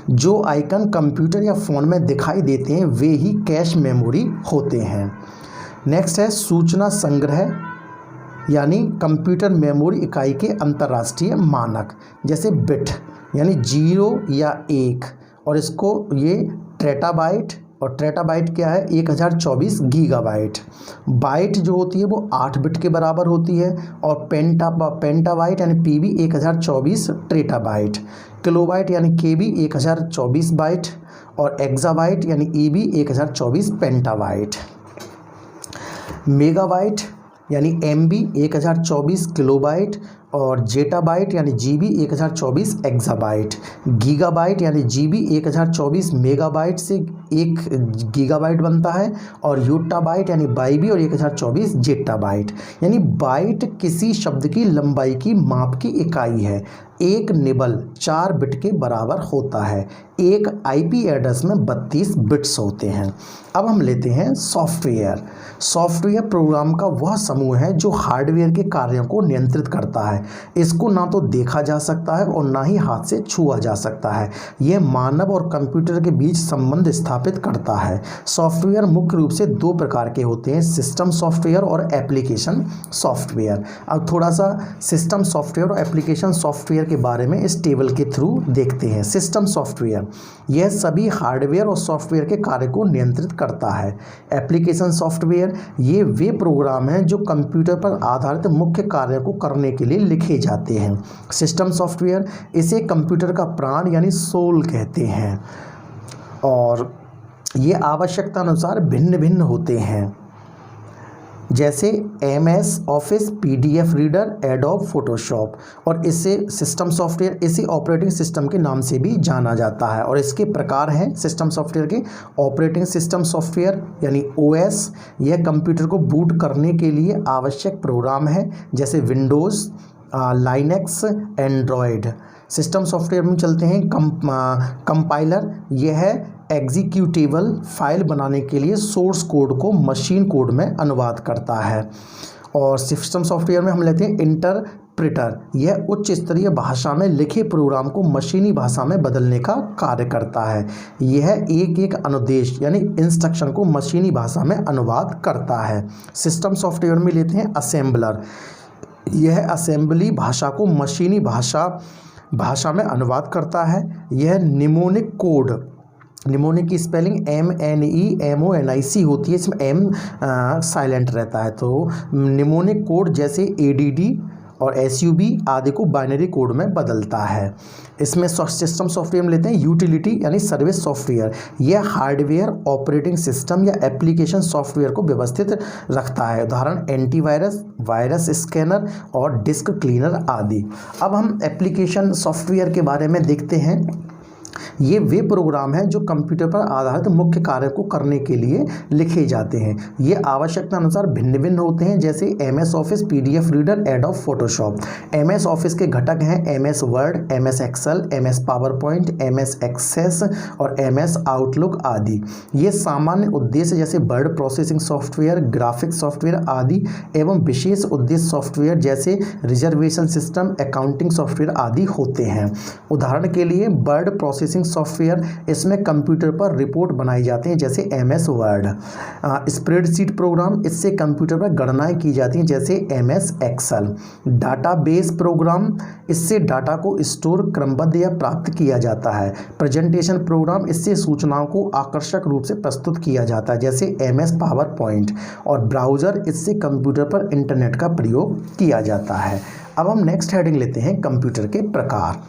Speaker 1: जो आइकन कंप्यूटर या फ़ोन में दिखाई देते हैं वे ही कैश मेमोरी होते हैं। नेक्स्ट है सूचना संग्रह यानी कंप्यूटर मेमोरी इकाई के अंतर्राष्ट्रीय मानक, जैसे बिट यानी 0 या 1, और इसको ये ट्रेटाबाइट, और ट्रेटाबाइट क्या है 1024 गीगाबाइट। बाइट जो होती है वो 8 बिट के बराबर होती है, और पेंटाबाइट यानी पीबी 1024 ट्रेटाबाइट। किलोबाइट यानी केबी 1024 बाइट, और एक्साबाइट यानी ईबी 1024 पेंटाबाइट। मेगाबाइट यानी एमबी 1024 किलोबाइट, और जेटाबाइट यानी जीबी 1024 एक्साबाइट। गीगाबाइट यानी जीबी 1024 मेगाबाइट से 1 गीगाबाइट बनता है, और योटाबाइट यानी बाईबी और 1024 जेटाबाइट। यानी बाइट किसी शब्द की लंबाई की माप की इकाई है। एक निबल 4 बिट के बराबर होता है। एक आईपी एड्रेस में 32 बिट्स होते हैं। अब हम लेते हैं सॉफ्टवेयर। सॉफ्टवेयर प्रोग्राम का वह समूह है जो हार्डवेयर के कार्यों को नियंत्रित करता है। इसको ना तो देखा जा सकता है और ना ही हाथ से छुआ जा सकता है। यह मानव और कंप्यूटर के बीच संबंध स्थापित स्थापित करता है। सॉफ्टवेयर मुख्य रूप से दो प्रकार के होते हैं, सिस्टम सॉफ्टवेयर और एप्लीकेशन सॉफ्टवेयर। अब थोड़ा सा सिस्टम सॉफ्टवेयर और एप्लीकेशन सॉफ्टवेयर के बारे में इस टेबल के थ्रू देखते हैं। सिस्टम सॉफ्टवेयर यह सभी हार्डवेयर और सॉफ्टवेयर के कार्य को नियंत्रित करता है। एप्लीकेशन सॉफ्टवेयर ये वे प्रोग्राम हैं जो कंप्यूटर पर आधारित मुख्य कार्यों को करने के लिए लिखे जाते हैं। सिस्टम सॉफ्टवेयर इसे कंप्यूटर का प्राण यानी सोल कहते हैं और ये आवश्यकता अनुसार भिन्न भिन्न होते हैं, जैसे MS Office, PDF reader, Adobe Photoshop. और इसे सिस्टम सॉफ्टवेयर इसे ऑपरेटिंग सिस्टम के नाम से भी जाना जाता है। और इसके प्रकार हैं सिस्टम सॉफ्टवेयर के, ऑपरेटिंग सिस्टम सॉफ्टवेयर यानी OS, यह कंप्यूटर को बूट करने के लिए आवश्यक प्रोग्राम है, जैसे Windows, Linux, Android. System software में चलते हैं कंपाइलर, यह है एग्जीक्यूटेबल फाइल बनाने के लिए सोर्स कोड को मशीन कोड में अनुवाद करता है। और सिस्टम सॉफ्टवेयर में हम लेते हैं इंटरप्रेटर, यह उच्च स्तरीय भाषा में लिखे प्रोग्राम को मशीनी भाषा में बदलने का कार्य करता है। यह एक एक अनुदेश यानी इंस्ट्रक्शन को मशीनी भाषा में अनुवाद करता है। सिस्टम सॉफ्टवेयर में लेते हैं असेंबलर, यह असेंबली भाषा को मशीनी भाषा में अनुवाद करता है। यह निमोनिक कोड, निमोनिक की स्पेलिंग NEMONIC होती है, इसमें M साइलेंट रहता है। तो निमोनिक कोड जैसे ADD और SUB आदि को बाइनरी कोड में बदलता है। इसमें सिस्टम सॉफ्टवेयर में लेते हैं यूटिलिटी यानी सर्विस सॉफ्टवेयर, यह हार्डवेयर, ऑपरेटिंग सिस्टम या एप्लीकेशन सॉफ्टवेयर को व्यवस्थित रखता है। उदाहरण एंटीवायरस, वायरस स्कैनर और डिस्क क्लीनर आदि। अब हम एप्लीकेशन सॉफ्टवेयर के बारे में देखते हैं। ये वे प्रोग्राम हैं जो कंप्यूटर पर आधारित मुख्य कार्य को करने के लिए लिखे जाते हैं। ये आवश्यकता अनुसार भिन्न भिन्न होते हैं, जैसे MS Office, PDF reader, Adobe Photoshop. MS Office के घटक हैं MS Word, MS Excel, MS PowerPoint, MS Access और MS आउटलुक आदि। ये सामान्य उद्देश्य जैसे word processing software, graphic software आदि एवं विशेष उद्देश्य सॉफ्टवेयर जैसे रिजर्वेशन सिस्टम, अकाउंटिंग सॉफ्टवेयर आदि होते हैं। उदाहरण के लिए वर्ड प्रोसेसिंग सॉफ्टवेयर, इसमें कंप्यूटर पर रिपोर्ट बनाई जाती हैं, जैसे MS वर्ड। स्प्रेडशीट प्रोग्राम, इससे कंप्यूटर पर गणनाएं की जाती हैं, जैसे MS एक्सेल। डाटाबेस प्रोग्राम, इससे डाटा को स्टोर, क्रमबद्ध या प्राप्त किया जाता है। प्रेजेंटेशन प्रोग्राम, इससे सूचनाओं को आकर्षक रूप से प्रस्तुत किया जाता है, जैसे MS पावरपॉइंट। और ब्राउज़र, इससे कंप्यूटर पर इंटरनेट का प्रयोग किया जाता है। अब हम नेक्स्ट हेडिंग लेते हैं, कंप्यूटर के प्रकार।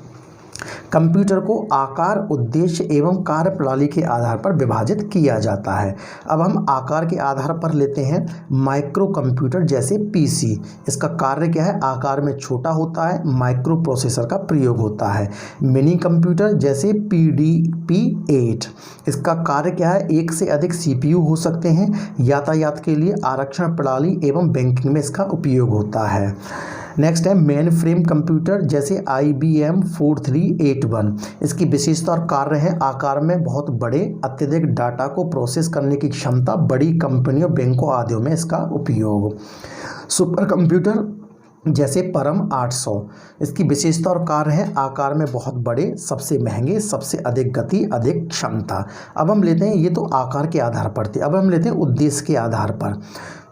Speaker 1: कंप्यूटर को आकार, उद्देश्य एवं कार्यप्रणाली के आधार पर विभाजित किया जाता है। अब हम आकार के आधार पर लेते हैं माइक्रो कंप्यूटर जैसे PC। इसका कार्य क्या है? आकार में छोटा होता है, माइक्रो प्रोसेसर का प्रयोग होता है। मिनी कंप्यूटर जैसे PDP-8, इसका कार्य क्या है? एक से अधिक CPU हो सकते हैं। यातायात के लिए, आरक्षण प्रणाली एवं बैंकिंग में इसका उपयोग होता है। नेक्स्ट है मेन फ्रेम कंप्यूटर जैसे IBM 4381। इसकी विशेषता और कार्य है आकार में बहुत बड़े, अत्यधिक डाटा को प्रोसेस करने की क्षमता, बड़ी कंपनियों, बैंकों आदि में इसका उपयोग। सुपर कंप्यूटर जैसे परम 800, इसकी विशेषता और कार्य है आकार में बहुत बड़े, सबसे महंगे, सबसे अधिक गति, अधिक क्षमता। अब हम लेते हैं, ये तो आकार के आधार पर थे, अब हम लेते हैं उद्देश्य के आधार पर।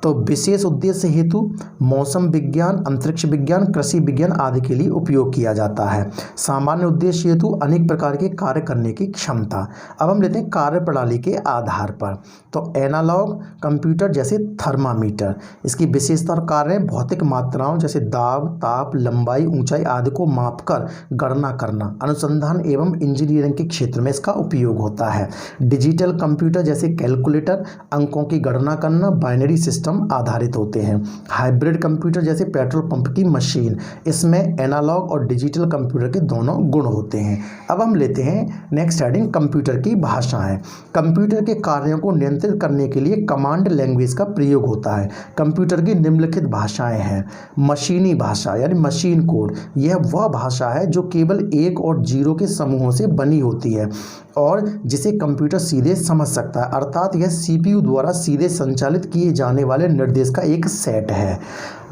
Speaker 1: तो विशेष उद्देश्य हेतु मौसम विज्ञान, अंतरिक्ष विज्ञान, कृषि विज्ञान आदि के लिए उपयोग किया जाता है। सामान्य उद्देश्य हेतु अनेक प्रकार के कार्य करने की क्षमता। अब हम लेते हैं कार्यप्रणाली के आधार पर। तो एनालॉग कंप्यूटर जैसे थर्मामीटर, इसकी विशेषता और कार्य भौतिक मात्राओं जैसे दाब, ताप, लंबाई, ऊंचाई आदि को मापकर गणना करना। अनुसंधान एवं इंजीनियरिंग के क्षेत्र में इसका उपयोग होता है। डिजिटल कंप्यूटर जैसे कैलकुलेटर, अंकों की गणना करना, बाइनरी सिस्टम आधारित होते हैं। हाइब्रिड कंप्यूटर जैसे पेट्रोल पंप की मशीन, इसमें एनालॉग और डिजिटल कंप्यूटर के दोनों गुण होते हैं। अब हम लेते हैं नेक्स्ट हेडिंग, कंप्यूटर की भाषाएं। कंप्यूटर के कार्यों को नियंत्रित करने के लिए कमांड लैंग्वेज का प्रयोग होता है। कंप्यूटर की निम्नलिखित भाषाएं हैं। मशीनी भाषा यानी मशीन कोड, यह वह भाषा है जो केवल 1 और 0 के समूहों से बनी होती है और जिसे कंप्यूटर सीधे समझ सकता है, अर्थात यह CPU द्वारा सीधे संचालित किए जाने वाले निर्देश का एक सेट है।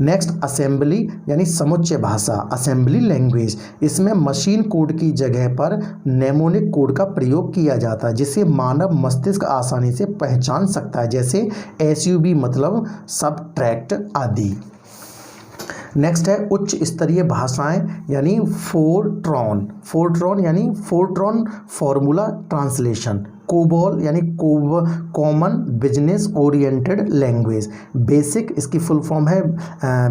Speaker 1: नेक्स्ट असेंबली यानी समुच्चय भाषा, असेंबली लैंग्वेज। इसमें मशीन कोड की जगह पर नेमोनिक कोड का प्रयोग किया जाता है जिसे मानव मस्तिष्क आसानी से पहचान सकता है, जैसे SUB मतलब सबट्रैक्ट आदि। नेक्स्ट है उच्च स्तरीय भाषाएं यानी फोरट्रॉन यानी फोरट्रॉन फॉर्मूला ट्रांसलेशन। कोबॉल यानी common business oriented language. Basic इसकी फुल फॉर्म है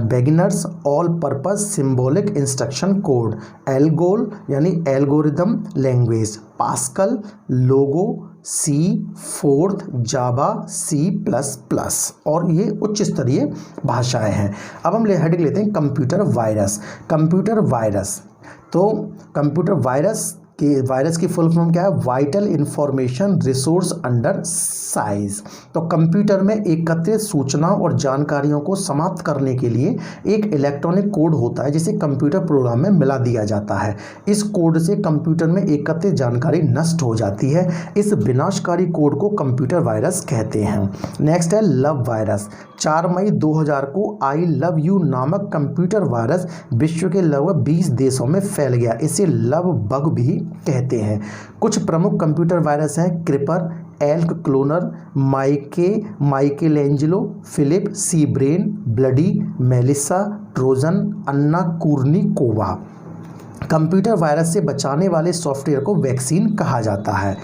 Speaker 1: beginners all purpose symbolic instruction code. ALGOL यानी एल्गोरिदम लैंग्वेज। पास्कल, लोगो, C, फोर्थ, जावा, C++। और ये उच्च स्तरीय भाषाएं हैं। अब हम हेडिंग लेते हैं कंप्यूटर वायरस। कंप्यूटर वायरस, तो कंप्यूटर वायरस की फुल फॉर्म क्या है? Vital information resource under size. तो कंप्यूटर में एकत्रित सूचना और जानकारियों को समाप्त करने के लिए एक इलेक्ट्रॉनिक कोड होता है जिसे कंप्यूटर प्रोग्राम में मिला दिया जाता है। इस कोड से कंप्यूटर में एकत्रित जानकारी नष्ट हो जाती है। इस विनाशकारी कोड को कंप्यूटर वायरस कहते हैं। नेक्स्ट है लव वायरस। 4 मई 2000 को आई लव यू नामक कंप्यूटर वायरस विश्व के लगभग 20 देशों में फैल गया। इसे लव बग भी कहते हैं। कुछ प्रमुख कंप्यूटर वायरस हैं क्रिपर, एल्क क्लोनर, माइकेलेंजेलो, फिलिप, सी ब्रेन, ब्लडी, मेलिसा, ट्रोजन, अन्ना कूर्निकोवा। कंप्यूटर वायरस से बचाने वाले सॉफ्टवेयर को वैक्सीन कहा जाता है।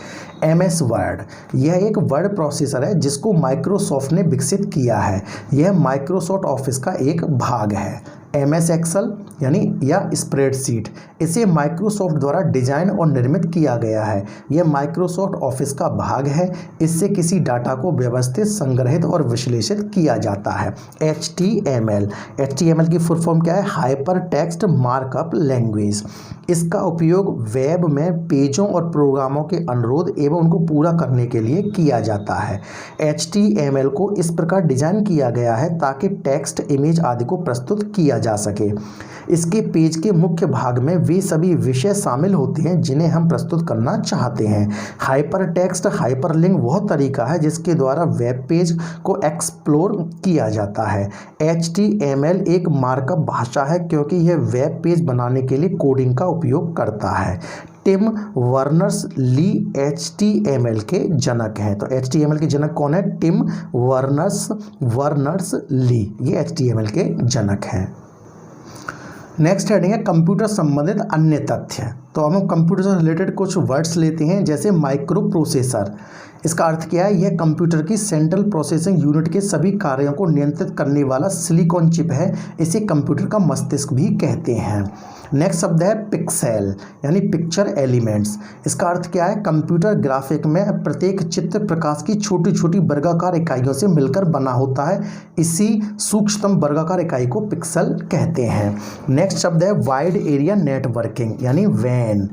Speaker 1: MS वर्ड, यह एक वर्ड प्रोसेसर है जिसको माइक्रोसॉफ्ट ने विकसित किया है। यह माइक्रोसॉफ्ट ऑफिस का एक भाग है। MS एक्सेल यानी या स्प्रेडशीट, इसे माइक्रोसॉफ्ट द्वारा डिजाइन और निर्मित किया गया है। यह माइक्रोसॉफ्ट ऑफिस का भाग है। इससे किसी डाटा को व्यवस्थित, संग्रहित और विश्लेषित किया जाता है। HTML की फुल फॉर्म क्या है? Hyper text markup language. इसका उपयोग वेब में पेजों और प्रोग्रामों के अनुरोध एवं उनको पूरा करने के लिए किया जाता है। HTML को इस प्रकार डिजाइन किया गया है ताकि टेक्स्ट, इमेज आदि को प्रस्तुत किया जा सके। इसके पेज के मुख्य भाग में वे सभी विषय शामिल होते हैं जिन्हें हम प्रस्तुत करना चाहते हैं। हाइपर टेक्स्ट हाइपरलिंक वह तरीका है जिसके द्वारा वेब पेज को एक्सप्लोर किया जाता है। HTML एक मार्कअप भाषा है क्योंकि यह वेब पेज बनाने के लिए कोडिंग का उपयोग करता है। टिम वर्नर्स-ली HTML के जनक हैं। तो HTML के जनक कौन है? टिम वर्नर्स-ली, ये HTML के जनक हैं। नेक्स्ट हेडिंग है कंप्यूटर संबंधित अन्य तथ्य। तो हम कंप्यूटर से रिलेटेड कुछ वर्ड्स लेते हैं, जैसे माइक्रो प्रोसेसर। इसका अर्थ क्या है? यह कंप्यूटर की सेंट्रल प्रोसेसिंग यूनिट के सभी कार्यों को नियंत्रित करने वाला सिलिकॉन चिप है। इसे कंप्यूटर का मस्तिष्क भी कहते हैं। नेक्स्ट शब्द है पिक्सेल यानी पिक्चर एलिमेंट्स। इसका अर्थ क्या है? कंप्यूटर ग्राफिक में प्रत्येक चित्र प्रकाश की छोटी छोटी वर्गाकार इकाइयों से मिलकर बना होता है। इसी सूक्ष्मतम वर्गाकार इकाई को पिक्सल कहते हैं। नेक्स्ट शब्द है वाइड एरिया नेटवर्किंग यानी वैन।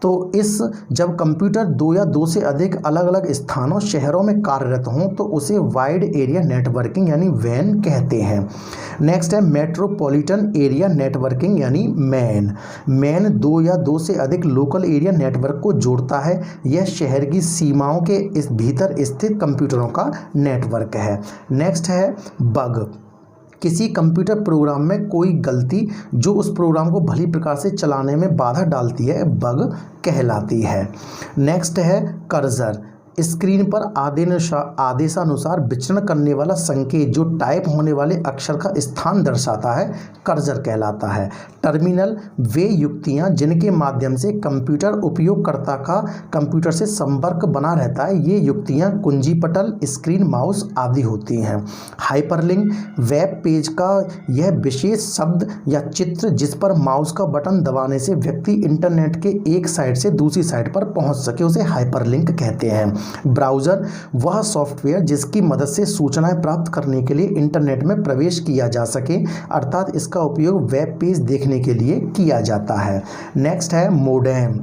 Speaker 1: तो जब कंप्यूटर 2 या 2 से अधिक अलग अलग स्थानों, शहरों में कार्यरत हों तो उसे वाइड एरिया नेटवर्किंग यानी वैन कहते हैं। नेक्स्ट है मेट्रोपॉलिटन एरिया नेटवर्किंग यानी मैन 2 या 2 से अधिक लोकल एरिया नेटवर्क को जोड़ता है। यह शहर की सीमाओं के इस भीतर स्थित कंप्यूटरों का नेटवर्क है। नेक्स्ट है बग, किसी कंप्यूटर प्रोग्राम में कोई गलती जो उस प्रोग्राम को भली प्रकार से चलाने में बाधा डालती है, बग कहलाती है। नेक्स्ट है कर्सर, स्क्रीन पर आदेशानुसार विचरण करने वाला संकेत जो टाइप होने वाले अक्षर का स्थान दर्शाता है, कर्सर कहलाता है। टर्मिनल, वे युक्तियां जिनके माध्यम से कंप्यूटर उपयोगकर्ता का कंप्यूटर से संपर्क बना रहता है, ये युक्तियां कुंजी पटल, स्क्रीन, माउस आदि होती हैं। हाइपरलिंक, वेब पेज का यह विशेष शब्द या चित्र जिस पर माउस का बटन दबाने से व्यक्ति इंटरनेट के एक साइट से दूसरी साइट पर पहुंच सके, उसे हाइपरलिंक कहते हैं। ब्राउज़र, वह सॉफ्टवेयर जिसकी मदद से सूचनाएं प्राप्त करने के लिए इंटरनेट में प्रवेश किया जा सके, अर्थात इसका उपयोग वेब पेज देखने के लिए किया जाता है। नेक्स्ट है मोडेम,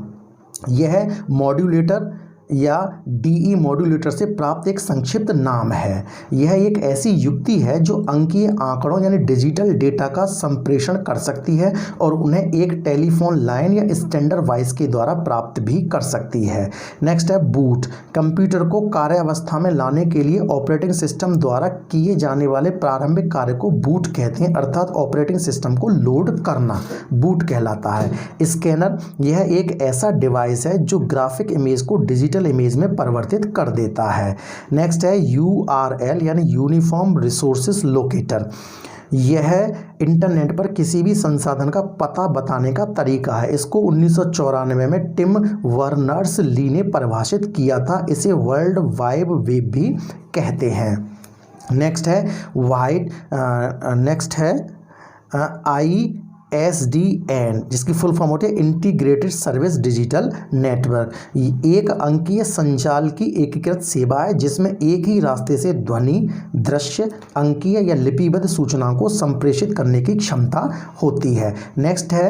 Speaker 1: यह मॉड्यूलेटर या डीई मॉड्यूलेटर से प्राप्त एक संक्षिप्त नाम है। यह एक ऐसी युक्ति है जो अंकीय आंकड़ों यानी डिजिटल डेटा का संप्रेषण कर सकती है और उन्हें एक टेलीफोन लाइन या स्टैंडर्ड वॉइस के द्वारा प्राप्त भी कर सकती है। नेक्स्ट है बूट। कंप्यूटर को कार्यावस्था में लाने के लिए ऑपरेटिंग सिस्टम द्वारा किए जाने वाले प्रारंभिक कार्य को बूट कहते हैं, अर्थात ऑपरेटिंग सिस्टम को लोड करना बूट कहलाता है। स्कैनर, यह एक ऐसा डिवाइस है जो ग्राफिक इमेज को डिजिटल इमेज में परिवर्तित कर देता है। नेक्स्ट है यूआरएल यानी यूनिफॉर्म रिसोर्सेज लोकेटर। यह इंटरनेट पर किसी भी संसाधन का पता बताने का तरीका है। इसको 1994 में टिम वर्नर्स ली ने परिभाषित किया था। इसे वर्ल्ड वाइड वेब भी कहते हैं। नेक्स्ट है ISDN, जिसकी फुल फॉर्म होती है इंटीग्रेटेड सर्विस डिजिटल नेटवर्क। एक अंकीय संचार की एकीकृत सेवा है जिसमें एक ही रास्ते से ध्वनि, दृश्य, अंकीय या लिपिबद्ध सूचनाओं को संप्रेषित करने की क्षमता होती है। नेक्स्ट है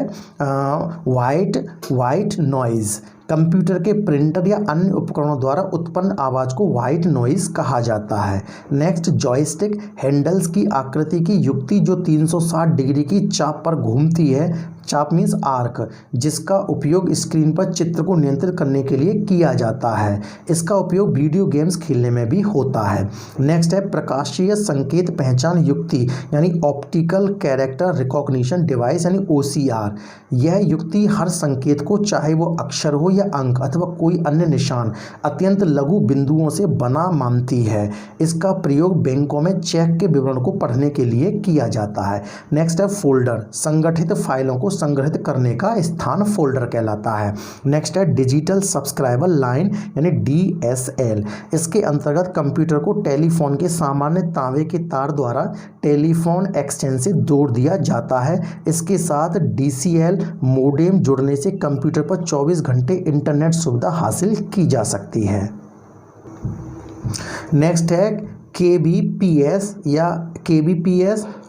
Speaker 1: वाइट नॉइज़। कंप्यूटर के प्रिंटर या अन्य उपकरणों द्वारा उत्पन्न आवाज़ को वाइट नॉइज़ कहा जाता है। नेक्स्ट जॉयस्टिक, हैंडल्स की आकृति की युक्ति जो 360 डिग्री की चाप पर घूमती है। चाप मीन्स आर्क, जिसका उपयोग स्क्रीन पर चित्र को नियंत्रित करने के लिए किया जाता है। इसका उपयोग वीडियो गेम्स खेलने में भी होता है। नेक्स्ट है प्रकाशीय संकेत पहचान युक्ति यानी ऑप्टिकल कैरेक्टर रिकॉग्निशन डिवाइस यानी OCR। यह युक्ति हर संकेत को, चाहे वो अक्षर हो या अंक अथवा कोई अन्य निशान, अत्यंत लघु बिंदुओं से बना मानती है। इसका प्रयोग बैंकों में चेक के विवरण को पढ़ने के लिए किया जाता है। नेक्स्ट है फोल्डर। संगठित फाइलों को संग्रहित करने का स्थान फोल्डर कहलाता है। नेक्स्ट है डिजिटल सब्सक्राइबर लाइन यानी DSL। इसके अंतर्गत कंप्यूटर को टेलीफोन के सामान्य तांबे के तार द्वारा टेलीफोन एक्सचेंज से जोड़ दिया जाता है। इसके साथ DCL मोडेम जुड़ने से कंप्यूटर पर 24 घंटे इंटरनेट सुविधा हासिल की जा सकती है। नेक्स्ट है KBPS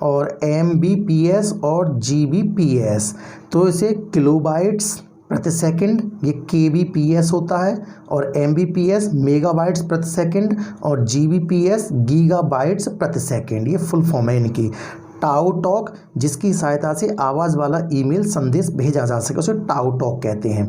Speaker 1: और MBPS और GBPS। तो इसे किलोबाइट्स प्रति सेकंड ये KBPS होता है, और MBPS मेगाबाइट्स प्रति सेकंड, और GBPS गीगाबाइट्स प्रति सेकंड। ये फुल फॉर्म है इनकी। टाउ टॉक, जिसकी सहायता से आवाज़ वाला ईमेल संदेश भेजा जा सके, उसे टाउ टॉक कहते हैं।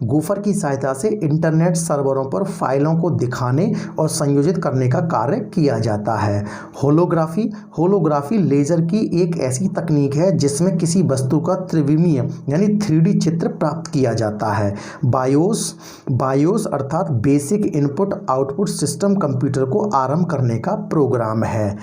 Speaker 1: गोफर की सहायता से इंटरनेट सर्वरों पर फाइलों को दिखाने और संयोजित करने का कार्य किया जाता है। होलोग्राफी लेजर की एक ऐसी तकनीक है जिसमें किसी वस्तु का त्रिविमीय यानी 3D चित्र प्राप्त किया जाता है। बायोस अर्थात basic input output system computer को आरंभ करने का प्रोग्राम है।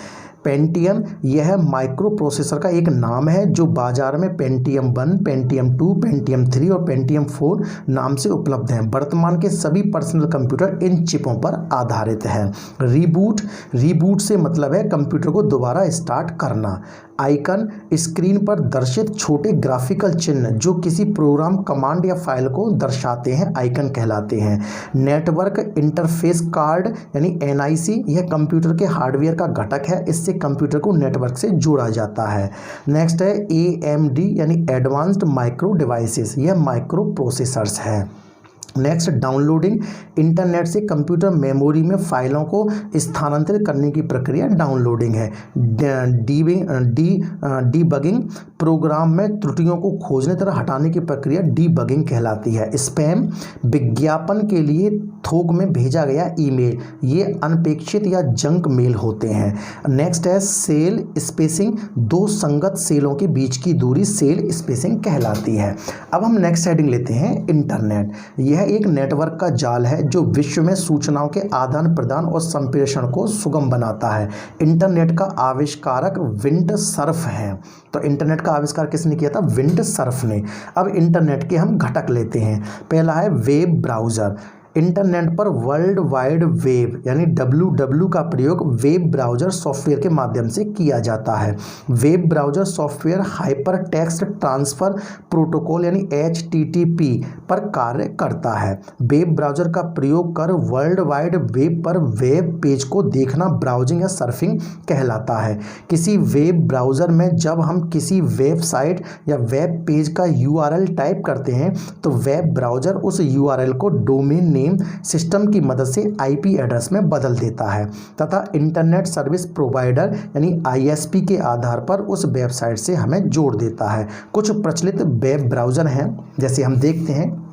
Speaker 1: पेंटियम, यह माइक्रो प्रोसेसर का एक नाम है जो बाजार में पेंटियम 1, पेंटियम 2, पेंटियम 3 और पेंटियम 4 नाम से उपलब्ध हैं। वर्तमान के सभी पर्सनल कंप्यूटर इन चिपों पर आधारित हैं। रीबूट से मतलब है कंप्यूटर को दोबारा स्टार्ट करना। आइकन, स्क्रीन पर दर्शित छोटे ग्राफिकल चिन्ह जो किसी प्रोग्राम, कमांड या फाइल को दर्शाते हैं, आइकन कहलाते हैं। नेटवर्क इंटरफेस कार्ड यानी NIC, यह कंप्यूटर के हार्डवेयर का घटक है। इससे कंप्यूटर को नेटवर्क से जोड़ा जाता है। नेक्स्ट है AMD यानी एडवांस्ड माइक्रो डिवाइसेस, यह माइक्रो प्रोसेसर्स है। नेक्स्ट डाउनलोडिंग, इंटरनेट से कंप्यूटर मेमोरी में फाइलों को स्थानांतरित करने की प्रक्रिया डाउनलोडिंग है। डीबगिंग, प्रोग्राम में त्रुटियों को खोजने तथा हटाने की प्रक्रिया डीबगिंग कहलाती है। स्पैम, विज्ञापन के लिए थोक में भेजा गया ईमेल, ये अनपेक्षित या जंक मेल होते हैं। नेक्स्ट है सेल स्पेसिंग, दो संगत सेलों के बीच की दूरी सेल स्पेसिंग कहलाती है। अब हम नेक्स्ट हेडिंग लेते हैं इंटरनेट। यह एक नेटवर्क का जाल है जो विश्व में सूचनाओं के आदान प्रदान और संप्रेषण को सुगम बनाता है। इंटरनेट का आविष्कारक विंडसर्फ है। तो इंटरनेट का आविष्कार किसने किया था? विंडसर्फ ने। अब इंटरनेट के हम घटक लेते हैं। पहला है वेब ब्राउज़र। इंटरनेट पर वर्ल्ड वाइड वेब यानी WWW का प्रयोग वेब ब्राउज़र सॉफ्टवेयर के माध्यम से किया जाता है। Web browser software hyper text transfer protocol यानी HTTP पर कार्य करता है। वेब ब्राउज़र का प्रयोग कर वर्ल्ड वाइड वेब पर वेब पेज को देखना ब्राउजिंग या सर्फिंग कहलाता है। किसी वेब ब्राउज़र में जब हम किसी वेबसाइट या वेब पेज का URL टाइप करते हैं तो वेब ब्राउज़र उस URL को डोमेन नेम सिस्टम की मदद से आईपी एड्रेस में बदल देता है तथा इंटरनेट सर्विस प्रोवाइडर यानी आईएसपी के आधार पर उस वेबसाइट से हमें जोड़ देता है। कुछ प्रचलित वेब ब्राउज़र हैं, जैसे हम देखते हैं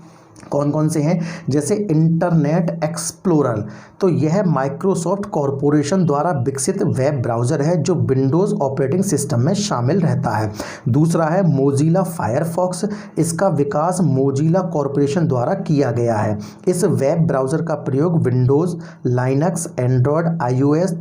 Speaker 1: कौन कौन से हैं, जैसे इंटरनेट एक्सप्लोरर। तो यह माइक्रोसॉफ्ट कॉरपोरेशन द्वारा विकसित वेब ब्राउज़र है जो विंडोज़ ऑपरेटिंग सिस्टम में शामिल रहता है। दूसरा है मोजिला फायरफॉक्स। इसका विकास मोजिला कॉरपोरेशन द्वारा किया गया है। इस वेब ब्राउज़र का प्रयोग विंडोज़, लाइनक्स, एंड्रॉयड, आईओएस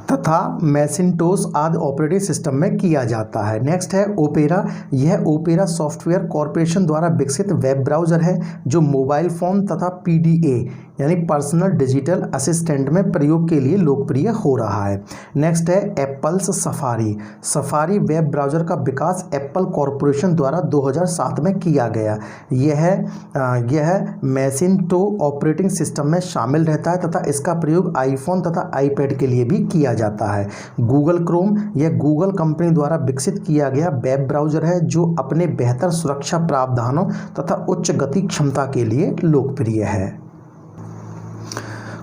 Speaker 1: तथा मैसिंटोश आदि ऑपरेटिंग सिस्टम में किया जाता है। नेक्स्ट है ओपेरा। यह ओपेरा सॉफ्टवेयर कॉरपोरेशन द्वारा विकसित वेब ब्राउज़र है जो मोबाइल फ़ोन तथा पीडीए यानी पर्सनल डिजिटल असिस्टेंट में प्रयोग के लिए लोकप्रिय हो रहा है। नेक्स्ट है apples safari. Safari web browser का विकास एप्पल कॉरपोरेशन द्वारा 2007 में किया गया। यह मैसिंटो ऑपरेटिंग सिस्टम में शामिल रहता है तथा इसका प्रयोग आईफोन तथा आईपैड के लिए भी किया जाता है। Google Chrome. यह गूगल कंपनी द्वारा विकसित किया गया वेब ब्राउज़र है जो अपने बेहतर सुरक्षा प्रावधानों तथा उच्च गति क्षमता के लिए लोकप्रिय है।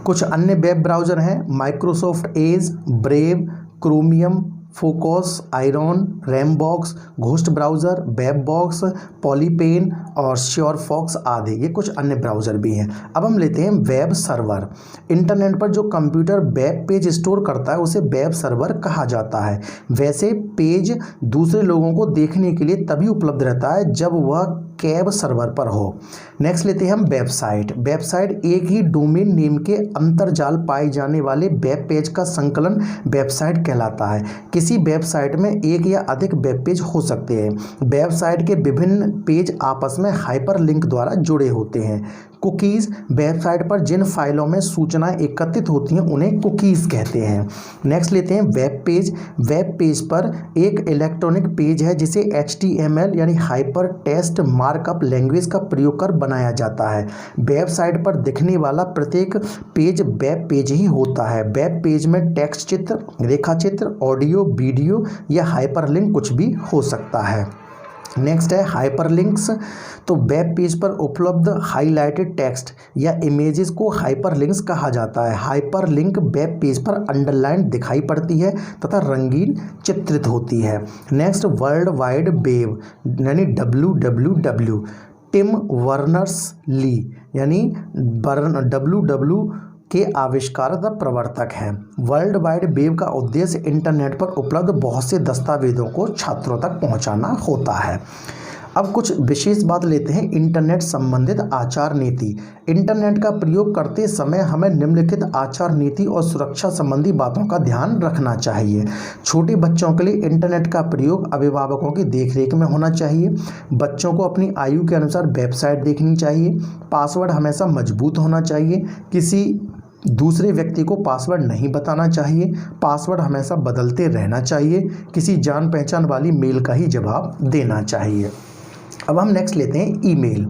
Speaker 1: कुछ अन्य वेब ब्राउज़र हैं Microsoft Edge, Brave, Chromium, Focus, Iron, Rambox, Ghost browser, Webbox, Polypane और श्योरफॉक्स आदि। ये कुछ अन्य ब्राउज़र भी हैं। अब हम लेते हैं वेब सर्वर। इंटरनेट पर जो कंप्यूटर वेब पेज स्टोर करता है उसे वेब सर्वर कहा जाता है। वैसे पेज दूसरे लोगों को देखने के लिए तभी उपलब्ध रहता है जब वह कैब सर्वर पर हो। नेक्स्ट लेते हैं हम वेबसाइट। वेबसाइट एक ही डोमेन नेम के अंतर्जाल पाए जाने वाले वेब पेज का संकलन वेबसाइट कहलाता है। किसी वेबसाइट में एक या अधिक वेब पेज हो सकते हैं। वेबसाइट के विभिन्न पेज आपस में हाइपरलिंक द्वारा जुड़े होते हैं। कुकीज़। वेबसाइट पर जिन फाइलों में सूचनाएं एकत्रित होती हैं उन्हें कुकीज़ कहते हैं। नेक्स्ट लेते हैं वेब पेज। वेब पेज पर एक इलेक्ट्रॉनिक पेज है जिसे HTML यानी हाइपर टेक्स्ट मार्कअप लैंग्वेज का प्रयोग कर बनाया जाता है। वेबसाइट पर दिखने वाला प्रत्येक पेज वेब पेज ही होता है। वेब पेज में टेक्स्ट चित्र, रेखा चित्र, ऑडियो, वीडियो या हाइपरलिंक कुछ भी हो सकता है। नेक्स्ट है हाइपरलिंक्स। तो वेब पेज पर उपलब्ध हाईलाइटेड टेक्स्ट या इमेजेस को हाइपरलिंक्स कहा जाता है। हाइपरलिंक वेब पेज पर अंडरलाइन दिखाई पड़ती है तथा रंगीन चित्रित होती है। नेक्स्ट वर्ल्ड वाइड वेब यानी WWW। टिम वर्नर्स ली यानी WWW के आविष्कारक व प्रवर्तक हैं। वर्ल्ड वाइड वेब का उद्देश्य इंटरनेट पर उपलब्ध बहुत से दस्तावेजों को छात्रों तक पहुंचाना होता है। अब कुछ विशेष बात लेते हैं इंटरनेट संबंधित आचार नीति। इंटरनेट का प्रयोग करते समय हमें निम्नलिखित आचार नीति और सुरक्षा संबंधी बातों का ध्यान रखना चाहिए। छोटे बच्चों के लिए इंटरनेट का प्रयोग अभिभावकों की देखरेख में होना चाहिए। बच्चों को अपनी आयु के अनुसार वेबसाइट देखनी चाहिए। पासवर्ड हमेशा मजबूत होना चाहिए। किसी दूसरे व्यक्ति को पासवर्ड नहीं बताना चाहिए। पासवर्ड हमेशा बदलते रहना चाहिए। किसी जान पहचान वाली मेल का ही जवाब देना चाहिए। अब हम नेक्स्ट लेते हैं ईमेल।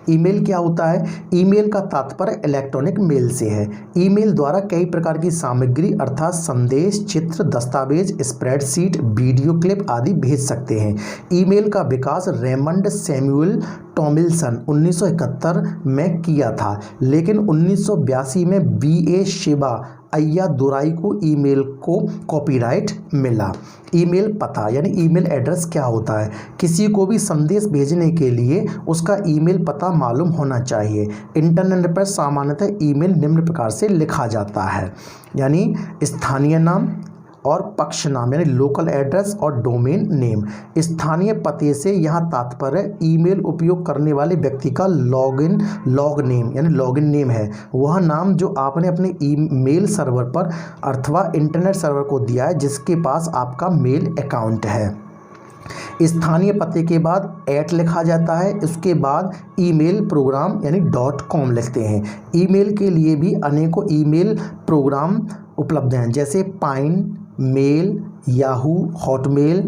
Speaker 1: ईमेल क्या होता है? ईमेल का तात्पर्य इलेक्ट्रॉनिक मेल से है। ईमेल द्वारा कई प्रकार की सामग्री अर्थात संदेश, चित्र, दस्तावेज, स्प्रेडशीट, वीडियो क्लिप आदि भेज सकते हैं। ईमेल का विकास रेमंड सैमुअल टॉमिल्सन 1971 में किया था, लेकिन 1982 में B.A. शिबा अय्यादुराई को ईमेल को कॉपीराइट मिला। ईमेल पता यानी ईमेल एड्रेस क्या होता है? किसी को भी संदेश भेजने के लिए उसका ईमेल पता मालूम होना चाहिए। इंटरनेट पर सामान्यतः ईमेल निम्न प्रकार से लिखा जाता है, यानी स्थानीय नाम और पक्ष नाम यानी लोकल एड्रेस और डोमेन नेम। स्थानीय पते से यहाँ तात्पर्य ईमेल उपयोग करने वाले व्यक्ति का लॉग नेम यानी लॉगिन नेम है, वह नाम जो आपने अपने ईमेल सर्वर पर अथवा इंटरनेट सर्वर को दिया है जिसके पास आपका मेल अकाउंट है। स्थानीय पते के बाद @ लिखा जाता है, उसके बाद ईमेल प्रोग्राम यानी .com लिखते हैं। ईमेल के लिए भी अनेकों ईमेल प्रोग्राम उपलब्ध हैं, जैसे Pine mail, Yahoo, Hotmail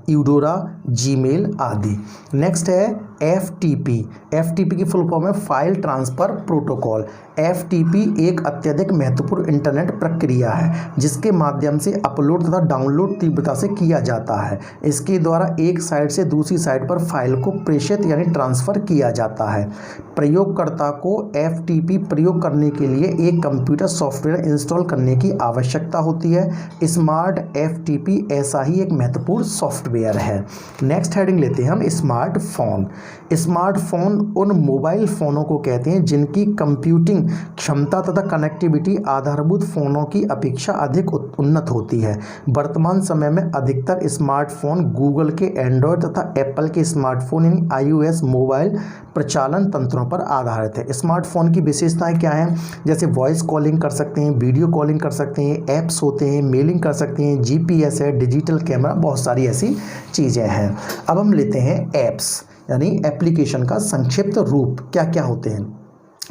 Speaker 1: Eudora, Gmail आदि। नेक्स्ट है FTP। FTP की फुल फॉर्म है फाइल ट्रांसफ़र प्रोटोकॉल। FTP एक अत्यधिक महत्वपूर्ण इंटरनेट प्रक्रिया है जिसके माध्यम से अपलोड तथा डाउनलोड तीव्रता से किया जाता है। इसके द्वारा एक साइट से दूसरी साइट पर फाइल को प्रेषित यानी ट्रांसफ़र किया जाता है। प्रयोगकर्ता को FTP प्रयोग करने के लिए एक कंप्यूटर सॉफ्टवेयर इंस्टॉल करने की आवश्यकता होती है। स्मार्ट FTP ऐसा ही एक महत्वपूर्ण सॉफ्टवेयर है। नेक्स्ट हेडिंग लेते हैं हम स्मार्टफोन। स्मार्टफोन उन मोबाइल फ़ोनों को कहते हैं जिनकी कंप्यूटिंग क्षमता तथा कनेक्टिविटी आधारभूत फ़ोनों की अपेक्षा अधिक उन्नत होती है। वर्तमान समय में अधिकतर स्मार्टफोन गूगल के एंड्रॉयड तथा एप्पल के स्मार्टफोन यानी iOS मोबाइल प्रचालन तंत्रों पर आधारित है। स्मार्टफोन की विशेषताएं क्या हैं? जैसे वॉइस कॉलिंग कर सकते हैं, वीडियो कॉलिंग कर सकते हैं, ऐप्स होते हैं, मेलिंग कर सकते हैं, GPS है, डिजिटल कैमरा, बहुत सारी ऐसी चीज़ें हैं। अब हम लेते हैं ऐप्स यानी एप्लीकेशन का संक्षिप्त रूप क्या क्या होते हैं।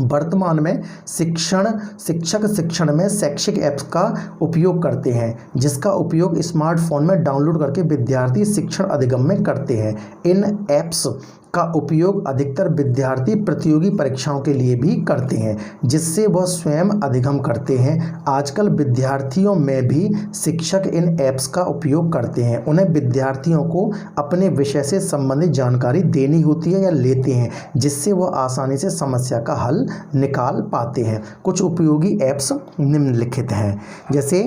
Speaker 1: वर्तमान में शिक्षक शिक्षण में शैक्षिक ऐप्स का उपयोग करते हैं जिसका उपयोग स्मार्टफोन में डाउनलोड करके विद्यार्थी शिक्षण अधिगम में करते हैं। इन ऐप्स का उपयोग अधिकतर विद्यार्थी प्रतियोगी परीक्षाओं के लिए भी करते हैं जिससे वह स्वयं अधिगम करते हैं। आजकल विद्यार्थियों में भी शिक्षक इन ऐप्स का उपयोग करते हैं। उन्हें विद्यार्थियों को अपने विषय से संबंधित जानकारी देनी होती है या लेते हैं जिससे वह आसानी से समस्या का हल निकाल पाते हैं। कुछ उपयोगी ऐप्स निम्नलिखित हैं जैसे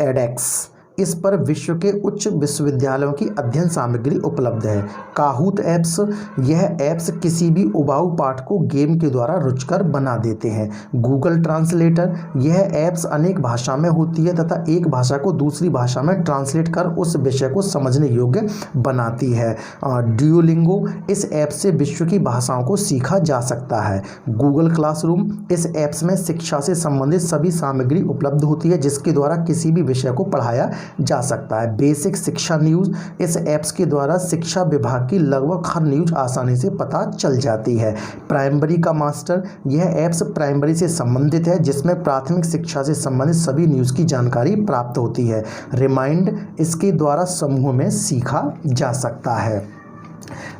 Speaker 1: एडेक्स। इस पर विश्व के उच्च विश्वविद्यालयों की अध्ययन सामग्री उपलब्ध है। काहूत ऐप्स, यह ऐप्स किसी भी उबाऊ पाठ को गेम के द्वारा रुचिकर बना देते हैं। गूगल ट्रांसलेटर, यह ऐप्स अनेक भाषा में होती है तथा एक भाषा को दूसरी भाषा में ट्रांसलेट कर उस विषय को समझने योग्य बनाती है। ड्यूलिंगो, इस ऐप से विश्व की भाषाओं को सीखा जा सकता है। गूगल क्लासरूम, इस ऐप्स में शिक्षा से संबंधित सभी सामग्री उपलब्ध होती है जिसके द्वारा किसी भी विषय को पढ़ाया जा सकता है। बेसिक शिक्षा न्यूज़, इस ऐप्स के द्वारा शिक्षा विभाग की लगभग हर न्यूज़ आसानी से पता चल जाती है। प्राइमरी का मास्टर, यह ऐप्स प्राइमरी से संबंधित है जिसमें प्राथमिक शिक्षा से संबंधित सभी न्यूज़ की जानकारी प्राप्त होती है। रिमाइंड, इसके द्वारा समूह में सीखा जा सकता है।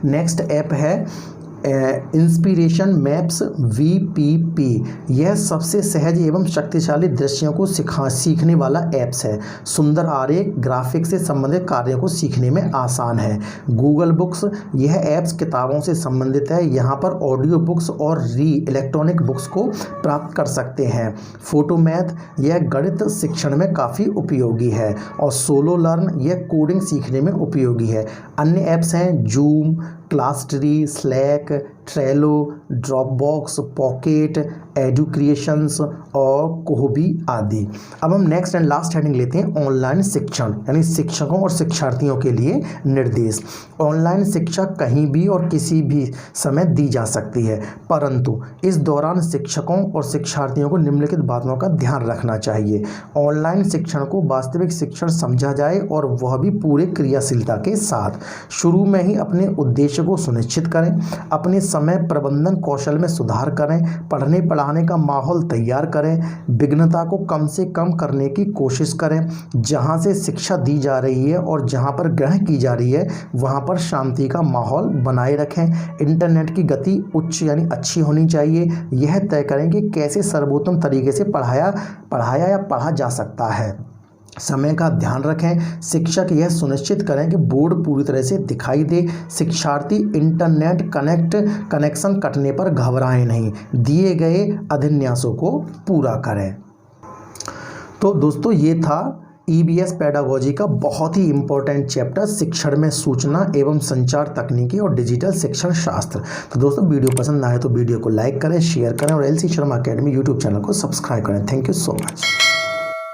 Speaker 1: नेक्स्ट ऐप है इंस्पिरेशन मैप्स VPP। यह सबसे सहज एवं शक्तिशाली दृश्यों को सीखने वाला ऐप्स है। सुंदर आरेख, ग्राफिक्स से संबंधित कार्यों को सीखने में आसान है। गूगल बुक्स, यह ऐप्स किताबों से संबंधित है। यहाँ पर ऑडियो बुक्स और इलेक्ट्रॉनिक बुक्स को प्राप्त कर सकते हैं। फोटो मैथ, यह गणित शिक्षण में काफ़ी उपयोगी है। और सोलो लर्न, यह कोडिंग सीखने में उपयोगी है। अन्य ऐप्स हैं Zoom, Classtree, Slack, Trello, Dropbox, Pocket, Educreations और कोहबी आदि। अब हम नेक्स्ट एंड लास्ट हेडिंग लेते हैं ऑनलाइन शिक्षण यानी शिक्षकों और शिक्षार्थियों के लिए निर्देश। ऑनलाइन शिक्षा कहीं भी और किसी भी समय दी जा सकती है परंतु इस दौरान शिक्षकों और शिक्षार्थियों को निम्नलिखित बातों का ध्यान रखना चाहिए। ऑनलाइन शिक्षण को वास्तविक शिक्षण समझा जाए और वह भी पूरे क्रियाशीलता के साथ। शुरू में ही अपने उद्देश्य को सुनिश्चित करें, अपने समय प्रबंधन कौशल में सुधार करें, पढ़ने पढ़ाने का माहौल तैयार करें, विघ्नता को कम से कम करने की कोशिश करें। जहां से शिक्षा दी जा रही है और जहां पर ग्रहण की जा रही है वहां पर शांति का माहौल बनाए रखें। इंटरनेट की गति उच्च यानी अच्छी होनी चाहिए। यह तय करें कि कैसे सर्वोत्तम तरीके से पढ़ाया या पढ़ा जा सकता है। समय का ध्यान रखें। शिक्षक यह सुनिश्चित करें कि बोर्ड पूरी तरह से दिखाई दे। शिक्षार्थी इंटरनेट कनेक्शन कटने पर घबराएं नहीं। दिए गए अधिन्यासों को पूरा करें। तो दोस्तों ये था EBS पेडागोजी का बहुत ही इम्पोर्टेंट चैप्टर शिक्षण में सूचना एवं संचार तकनीकी और डिजिटल शिक्षण शास्त्र। तो दोस्तों वीडियो पसंद आए तो वीडियो को लाइक करें, शेयर करें और LC Sharma academy YouTube channel को सब्सक्राइब करें। Thank you so much.